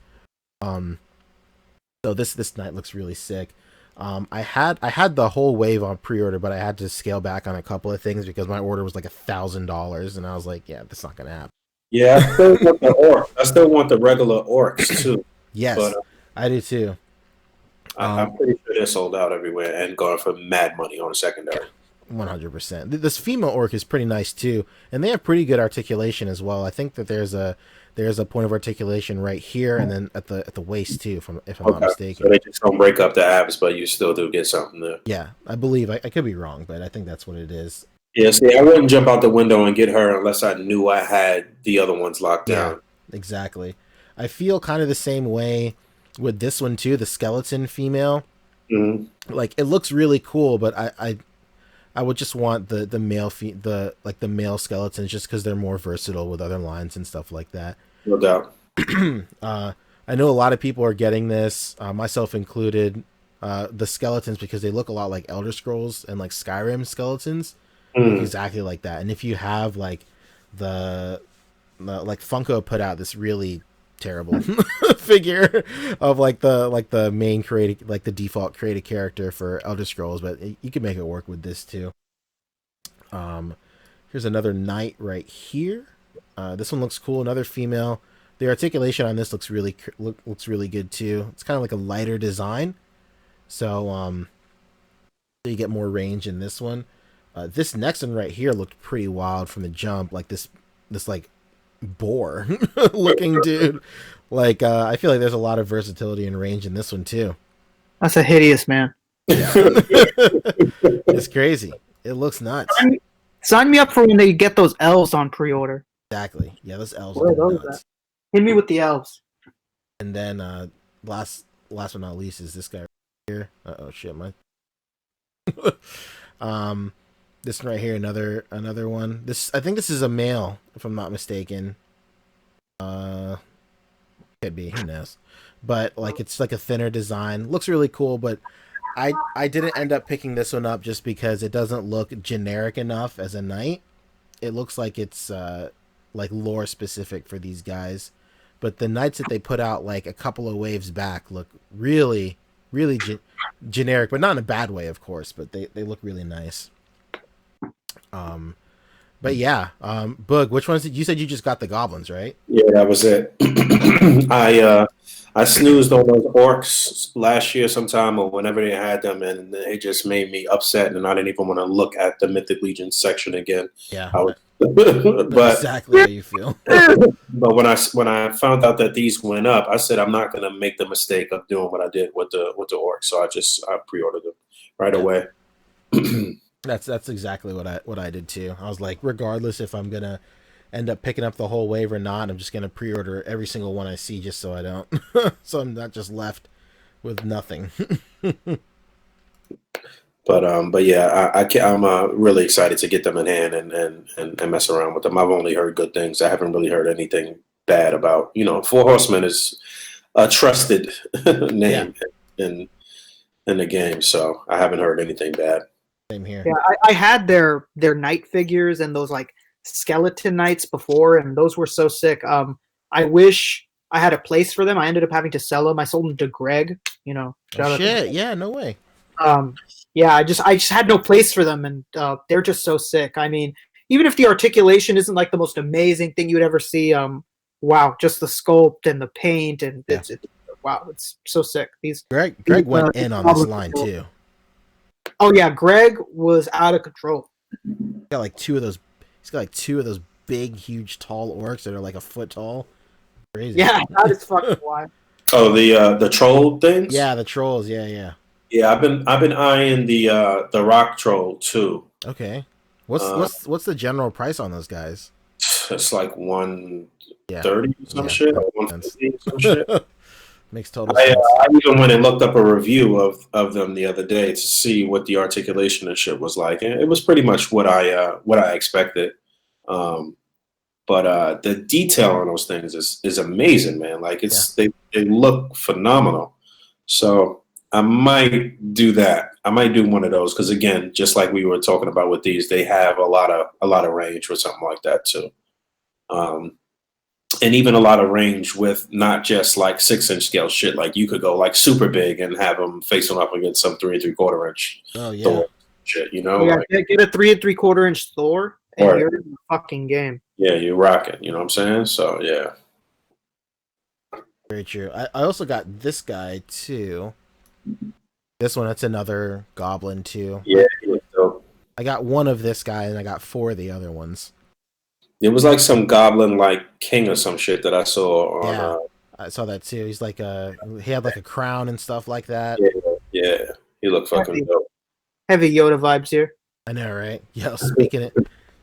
So this knight looks really sick. I had the whole wave on pre-order, but I had to scale back on a couple of things because my order was like $1,000, and I was like, yeah, that's not gonna happen. Yeah, I still want the orc. I still want the regular orcs too, but Yes, I do too. I'm pretty sure they're sold out everywhere and going for mad money on a secondary. 100%. This female orc is pretty nice too, and they have pretty good articulation as well. I think that there's a point of articulation right here, and then at the waist too, if I'm not mistaken. So they just don't break up the abs, but you still do get something there. Yeah, I believe I could be wrong, but I think that's what it is. Yeah, see, I wouldn't jump out the window and get her unless I knew I had the other ones locked down. Exactly. I feel kind of the same way with this one too, the skeleton female. Mm-hmm. Like it looks really cool, but I would just want the male the male skeletons just because they're more versatile with other lines and stuff like that. No doubt. I know a lot of people are getting this, myself included, the skeletons because they look a lot like Elder Scrolls and like Skyrim skeletons, look exactly like that. And if you have like the like Funko put out this really terrible figure of like the main created, like the default created character for Elder Scrolls, but you can make it work with this too. Here's another knight right here. This one looks cool. Another female. The articulation on this looks really good too. It's kind of like a lighter design, so you get more range in this one. This next one right here looked pretty wild from the jump, like this like boar looking dude. Like I feel like there's a lot of versatility and range in this one too. That's a hideous man. It's crazy. It looks nuts. Sign me up for when they get those elves on pre-order. Exactly. Yeah, those elves Where are are those nuts. at? Hit me with the elves. And then last but not least is this guy right here. Oh shit, my this one right here, another one. I think this is a male, if I'm not mistaken. Could be, who knows. But like it's like a thinner design. Looks really cool, but I didn't end up picking this one up just because it doesn't look generic enough as a knight. It looks like it's like lore specific for these guys. But the knights that they put out like a couple of waves back look really generic, but not in a bad way, of course, but they look really nice. But yeah, Boog, which ones did you said you just got the goblins, right? Yeah, that was it. I snoozed on those orcs last year sometime or whenever they had them, and it just made me upset, and I didn't even want to look at the Mythic Legion section again. Yeah, but exactly how you feel. But when I found out that these went up, I said I'm not going to make the mistake of doing what I did with the orcs, so I pre-ordered them right away. That's exactly what I did too. I was like, regardless if I'm gonna end up picking up the whole wave or not, I'm just gonna pre-order every single one I see just so I don't, so I'm not just left with nothing. But yeah, I'm really excited to get them in hand and mess around with them. I've only heard good things. I haven't really heard anything bad about. Four Horsemen is a trusted name in the game, so I haven't heard anything bad. Same here. Yeah, I had their knight figures and those like skeleton knights before, and those were so sick. I wish I had a place for them. I ended up having to sell them. I sold them to Greg. Oh, shit! Yeah, no way. Yeah, I just had no place for them, and they're just so sick. I mean, even if the articulation isn't like the most amazing thing you would ever see, wow, just the sculpt and the paint and wow, it's so sick. Greg went in on this line too. Oh yeah, Greg was out of control. He's got like two of those big, huge, tall orcs that are like a foot tall. Crazy. Yeah, that is fucking wild. Oh, the troll things. Yeah, the trolls. Yeah. Yeah, I've been eyeing the rock troll too. Okay, what's the general price on those guys? It's like 130 some shit, or 150 some shit. Makes total sense. I even went and looked up a review of them the other day to see what the articulation and shit was like, and it was pretty much what I expected. But the detail on those things is amazing, man. Like they look phenomenal. So I might do that. I might do one of those because again, just like we were talking about with these, they have a lot of range for something like that too. and even a lot of range with not just like 6-inch scale shit. Like you could go like super big and have them facing up against some 3 3/4 inch Oh yeah. Thor shit. You know, Yeah, like, get a 3 3/4 inch Thor, and Right. you're in the fucking game. yeah, you rock it. You know what I'm saying? So yeah. Very true. I also got this guy too. This one, it's another goblin too. Yeah, he was dope. I got one of this guy and I got 4 of the other ones. It was like some goblin like king or some shit that I saw on. Yeah, I saw that too. He's like he had like a crown and stuff like that. Yeah, he looked fucking dope. Heavy Yoda vibes here. I know, right? Yo, speaking of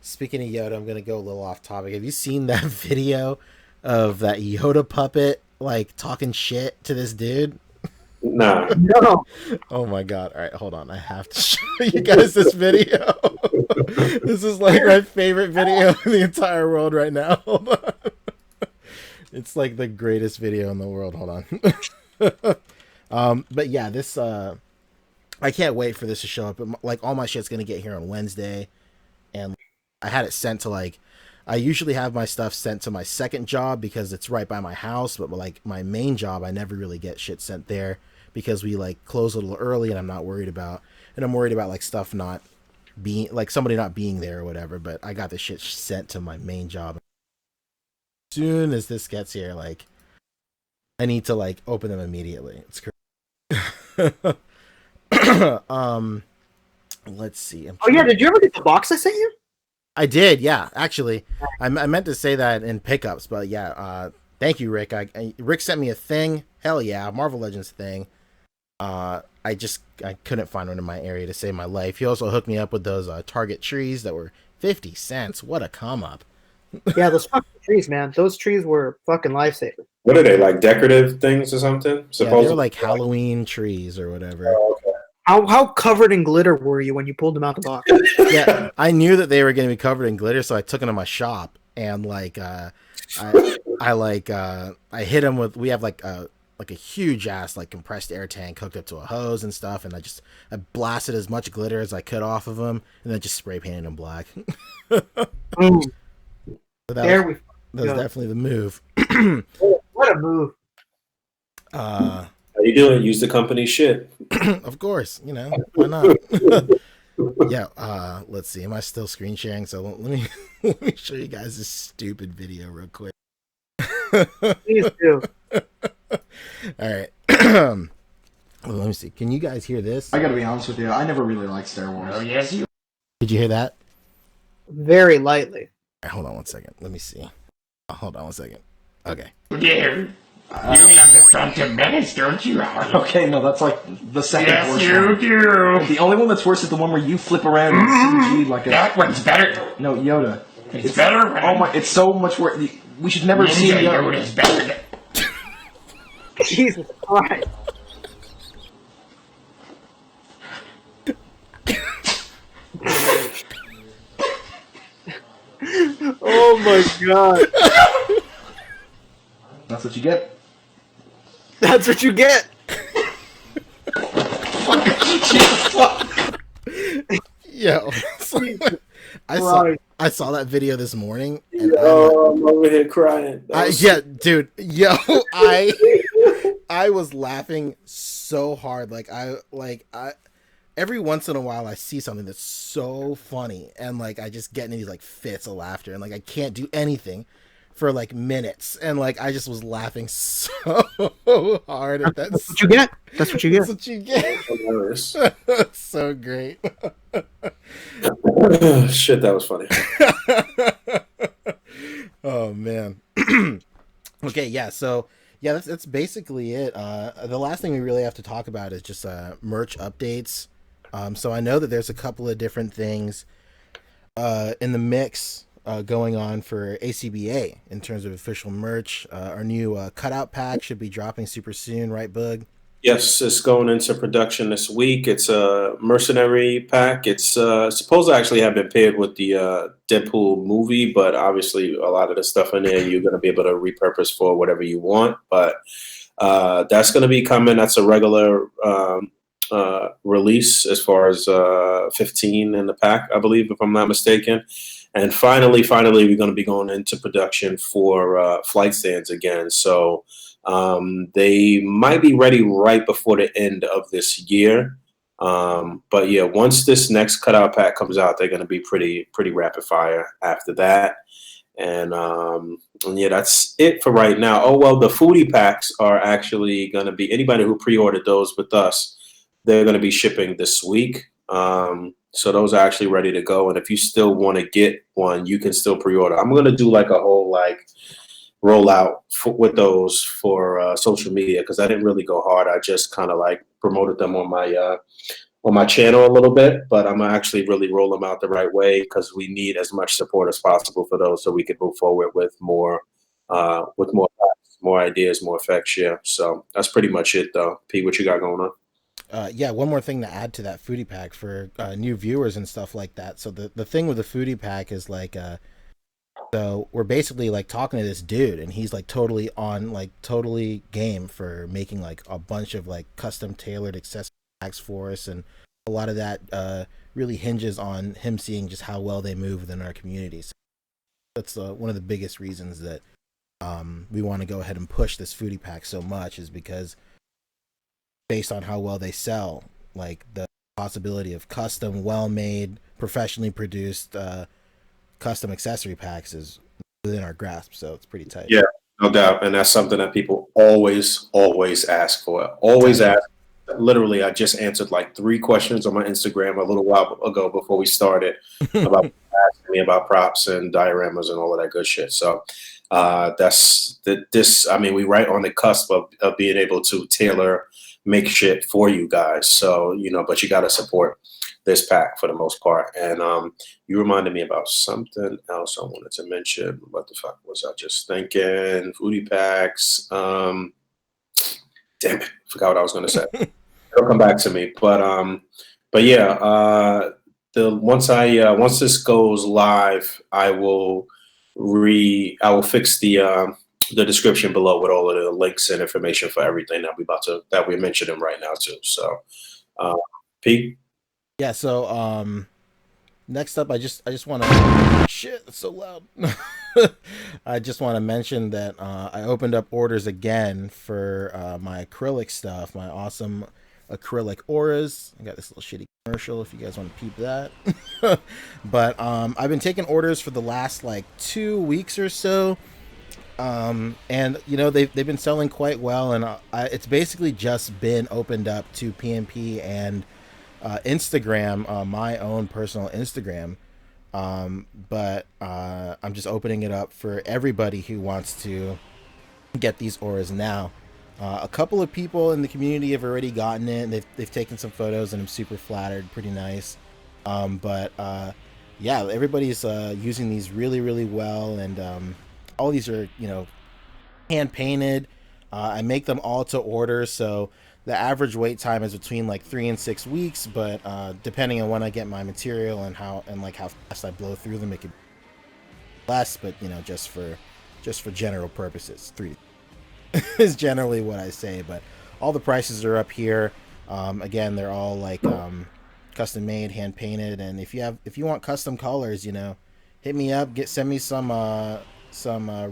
Yoda, I'm gonna go a little off topic. Have you seen that video of that Yoda puppet like talking shit to this dude? Nah. No. Oh my god! All right, hold on. I have to show you guys this video. This is like my favorite video in the entire world right now. Hold on. It's like the greatest video in the world. Hold on. But yeah, this I can't wait for this to show up. Like all my shit's gonna get here on Wednesday, and I had it sent to like. I usually have my stuff sent to my second job because it's right by my house, but like my main job, I never really get shit sent there because we like close a little early, and I'm worried about like stuff not being like somebody not being there or whatever. But I got this shit sent to my main job. As soon as this gets here, like I need to like open them immediately. It's crazy. Let's see. Oh yeah, did you ever get the box I sent you? I did, yeah. Actually, I meant to say that in pickups, but yeah. Thank you, Rick. Rick sent me a thing. Hell yeah, Marvel Legends thing. I couldn't find one in my area to save my life. He also hooked me up with those Target trees that were 50 cents. What a come up. Yeah, those fucking trees, man. Those trees were fucking lifesavers. What are they, like decorative things or something? Yeah, they were like Halloween trees or whatever. Oh, okay. How covered in glitter were you when you pulled them out the box? Yeah, I knew that they were going to be covered in glitter, so I took them to my shop and like I hit them with. We have like a huge ass like compressed air tank hooked up to a hose and stuff, and I blasted as much glitter as I could off of them, and then just spray painted them black. Boom. So There that was definitely the move. What a move! How you doing? Use the company shit. Of course, you know why not? Yeah. Let's see. Am I still screen sharing? So let me let me show you guys this stupid video real quick. Please do. All right. Well, let me see. Can you guys hear this? I gotta be honest with you, I never really liked Star Wars. Oh, yes, you Did you hear that? Very lightly. All right, hold on one second. Let me see. Hold on one second. Okay. dare. You love the Phantom Menace, don't you, Howard? Okay, no, that's like the second Yes, worst you one. do. The only one that's worse is the one where you flip around in CG like a... That one's better. No, Yoda. It's better when Oh my, it's so much worse. We should never see Ninja Yoda. Yoda's better. Jesus Christ! Oh my god! That's what you get. That's what you get. Yo, I saw that video this morning. And I'm over here crying. yeah, dude. Yo, I was laughing so hard. Every once in a while I see something that's so funny and like I just get into these like fits of laughter and like I can't do anything for like minutes and like I just was laughing so hard at that. That's what you get. That's what you get. That's what you get. Hilarious. So great. Shit, that was funny. Oh man. Okay, yeah, so yeah, that's basically it. The last thing we really have to talk about is just merch updates. So I know that there's a couple of different things in the mix going on for A.C.B.A. in terms of official merch. Our new cutout pack should be dropping super soon, right, Bug? Yes, it's going into production this week. It's a mercenary pack. It's supposed to actually have been paired with the Deadpool movie, but obviously a lot of the stuff in there you're going to be able to repurpose for whatever you want. But that's going to be coming. That's a regular release as far as 15 in the pack, I believe, if I'm not mistaken. And finally, we're going to be going into production for flight stands again. So they might be ready right before the end of this year. But yeah, once this next cutout pack comes out, they're going to be pretty rapid fire after that. And yeah, that's it for right now. Oh, well, the foodie packs are actually going to be, anybody who pre-ordered those with us, they're going to be shipping this week. So those are actually ready to go. And if you still want to get one, you can still pre-order. I'm going to do like a whole rollout with those for social media, because I didn't really go hard. I just kind of like promoted them on my channel a little bit, but I'm gonna actually really roll them out the right way, because we need as much support as possible for those, so we can move forward with more ideas, more effects. Yeah, so that's pretty much it, though. P, what you got going on? Yeah, one more thing to add to that foodie pack for new viewers and stuff like that. So the thing with the foodie pack is like, so we're basically like talking to this dude, and he's like totally game for making like a bunch of like custom tailored accessory packs for us, and a lot of that really hinges on him seeing just how well they move within our community. So that's one of the biggest reasons that we want to go ahead and push this foodie pack so much, is because based on how well they sell, like the possibility of custom, well-made, professionally produced custom accessory packs is within our grasp. So it's pretty tight. Yeah, no doubt. And that's something that people always ask for. Always ask. Literally, I just answered like 3 questions on my Instagram a little while ago before we started about asking me about props and dioramas and all of that good shit. So I mean, we right on the cusp of being able to tailor make shit for you guys. So, but you got to support this pack for the most part. And you reminded me about something else I wanted to mention. What the fuck was I just thinking? Foodie packs. Damn it, forgot what I was going to say. It'll come back to me. But yeah, once this goes live, I will fix the description below with all of the links and information for everything that we're mentioning right now too. So, Pete. Yeah. So next up, I just want to shit. That's so loud. I just want to mention that I opened up orders again for my acrylic stuff, my awesome acrylic auras. I got this little shitty commercial if you guys want to peep that. But I've been taking orders for the last like 2 weeks or so. And they've been selling quite well, and it's basically just been opened up to PNP and Instagram, my own personal Instagram. But I'm just opening it up for everybody who wants to get these auras now. A couple of people in the community have already gotten it, and they've taken some photos, and I'm super flattered. Pretty nice. But yeah, everybody's using these really well, and all these are hand painted. I make them all to order, so the average wait time is between like 3 and 6 weeks, but depending on when I get my material and how fast I blow through them, it could be less, but just for general purposes, 3 is generally what I say. But all the prices are up here. Again, they're all like custom made, hand painted, and if you want custom colors, hit me up, send me some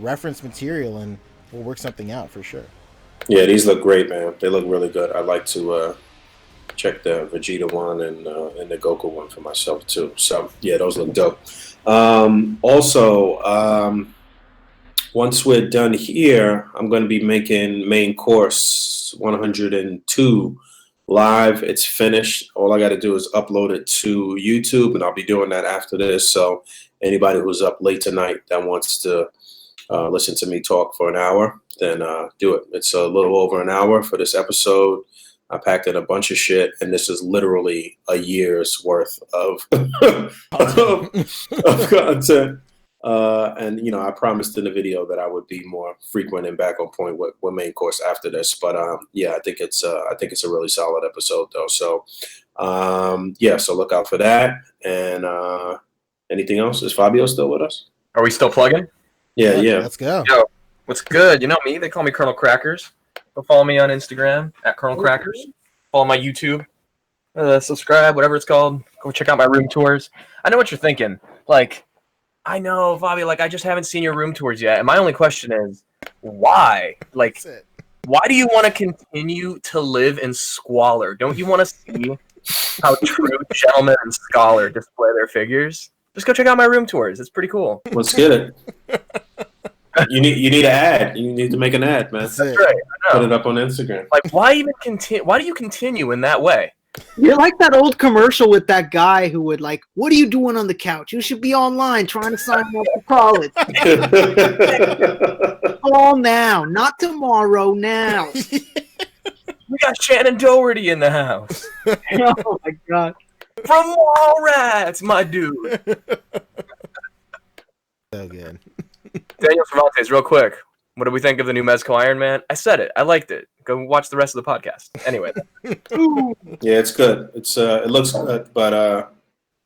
reference material, and we'll work something out for sure. Yeah, these look great, man. They look really good. I like to check the Vegeta one and the Goku one for myself too. So yeah, those look dope. Also, once we're done here, I'm going to be making main course 102 live. It's finished. All I got to do is upload it to YouTube, and I'll be doing that after this. So anybody who's up late tonight that wants to listen to me talk for an hour, then do it. It's a little over an hour for this episode. I packed in a bunch of shit, and this is literally a year's worth of of content. And I promised in the video that I would be more frequent and back on point with main course after this. But yeah, I think it's a really solid episode though. So yeah, so look out for that. And anything else? Is Fabio still with us? Are we still plugging? Yeah. Let's go. Yo, what's good? You know me. They call me Colonel Crackers. Go follow me on Instagram at Colonel Crackers. Follow my YouTube. Subscribe, whatever it's called. Go check out my room tours. I know what you're thinking. Like, I know, Bobby. Like, I just haven't seen your room tours yet, and my only question is, why? Like, That's it. why do you want to continue to live in squalor? Don't you want to see how true gentlemen and scholar display their figures? Just go check out my room tours. It's pretty cool. Let's get it. You need an ad. You need to make an ad, man. That's it. That's right. I Put know. it up on Instagram. Like, why even continue? Why do you continue in that way? You're like that old commercial with that guy who would like, "What are you doing on the couch? You should be online trying to sign up for college. Call now, not tomorrow. Now." We got Shannon Doherty in the house Oh my god. from Mallrats, my dude. So good. Daniel Cervantes, real quick. What do we think of the new Mezco Iron Man? I said it. I liked it. Go watch the rest of the podcast. Anyway. Yeah, it's good. It looks good, but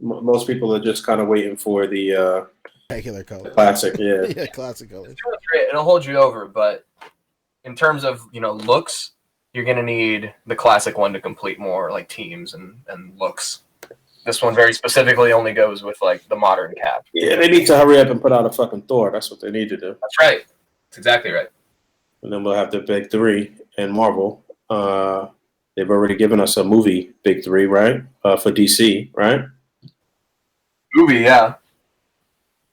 most people are just kind of waiting for the Regular color. classic. Yeah. Yeah, classic color. It'll hold you over, but in terms of, looks, you're going to need the classic one to complete more like teams and looks. This one very specifically only goes with like the modern cap. Yeah, they need to hurry up and put out a fucking Thor. That's what they need to do. That's right. That's exactly right. And then we'll have the big three and Marvel. They've already given us a movie, big three, right? For DC, right? Movie, yeah.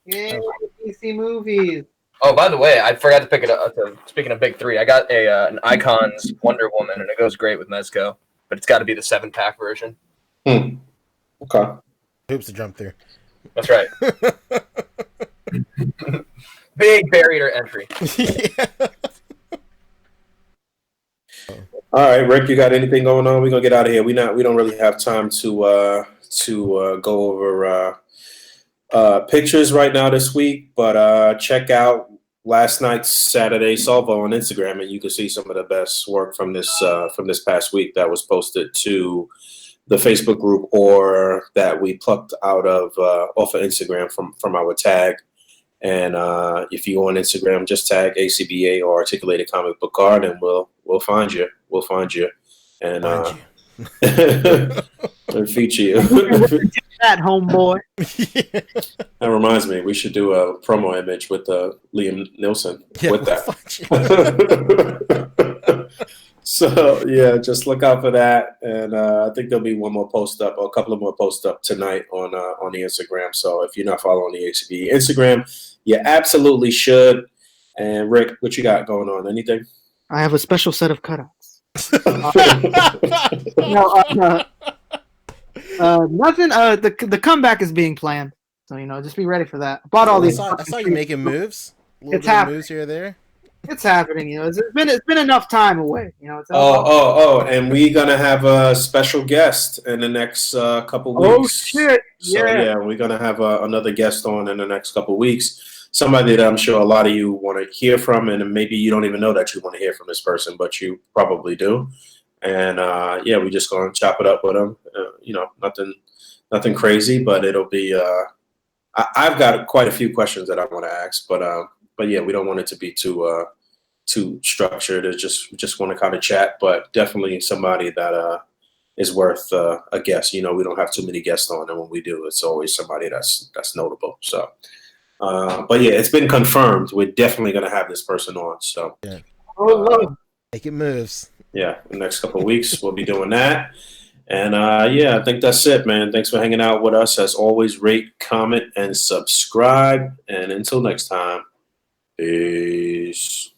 Yay, DC movies. Oh, by the way, I forgot to pick it up. Speaking of big three, I got an Icons Wonder Woman, and it goes great with Mezco, but it's got to be the 7-pack version. Okay. Hoops to jump through. That's right. Big barrier entry. Yeah. All right, Rick, you got anything going on? We're gonna get out of here. We don't really have time to go over pictures right now this week, but check out last night's Saturday Solvo on Instagram, and you can see some of the best work from this past week that was posted to the Facebook group or that we plucked out of off of Instagram from our tag. And if you go on Instagram, just tag A.C.B.A. or Articulated Comic Book Card, and we'll find you. We'll find you, and and feature you. That homeboy. That reminds me, we should do a promo image with Liam Nielsen with that. So yeah, just look out for that, and I think there'll be one more post up, or a couple of more posts up tonight on the Instagram. So if you're not following the A.C.B.A. Instagram, you absolutely should. And Rick, what you got going on? Anything? I have a special set of cutouts. Nothing. The comeback is being planned, so just be ready for that. Bought all these. I saw you making moves. It's happening. Moves here or there. It's happening. It's been enough time away. It's and we're gonna have a special guest in the next couple weeks. Oh shit! So yeah, we're gonna have another guest on in the next couple weeks. Somebody that I'm sure a lot of you want to hear from, and maybe you don't even know that you want to hear from this person, but you probably do. And we're just gonna chop it up with them. Nothing crazy, but it'll be. I've got quite a few questions that I want to ask, but yeah, we don't want it to be too structured. It's just want to kind of chat, but definitely somebody that is worth a guest. We don't have too many guests on, and when we do, it's always somebody that's notable. So, but yeah, it's been confirmed. We're definitely going to have this person on. So, yeah. Making moves. Yeah, the next couple of weeks we'll be doing that. And I think that's it, man. Thanks for hanging out with us. As always, rate, comment, and subscribe. And until next time, peace.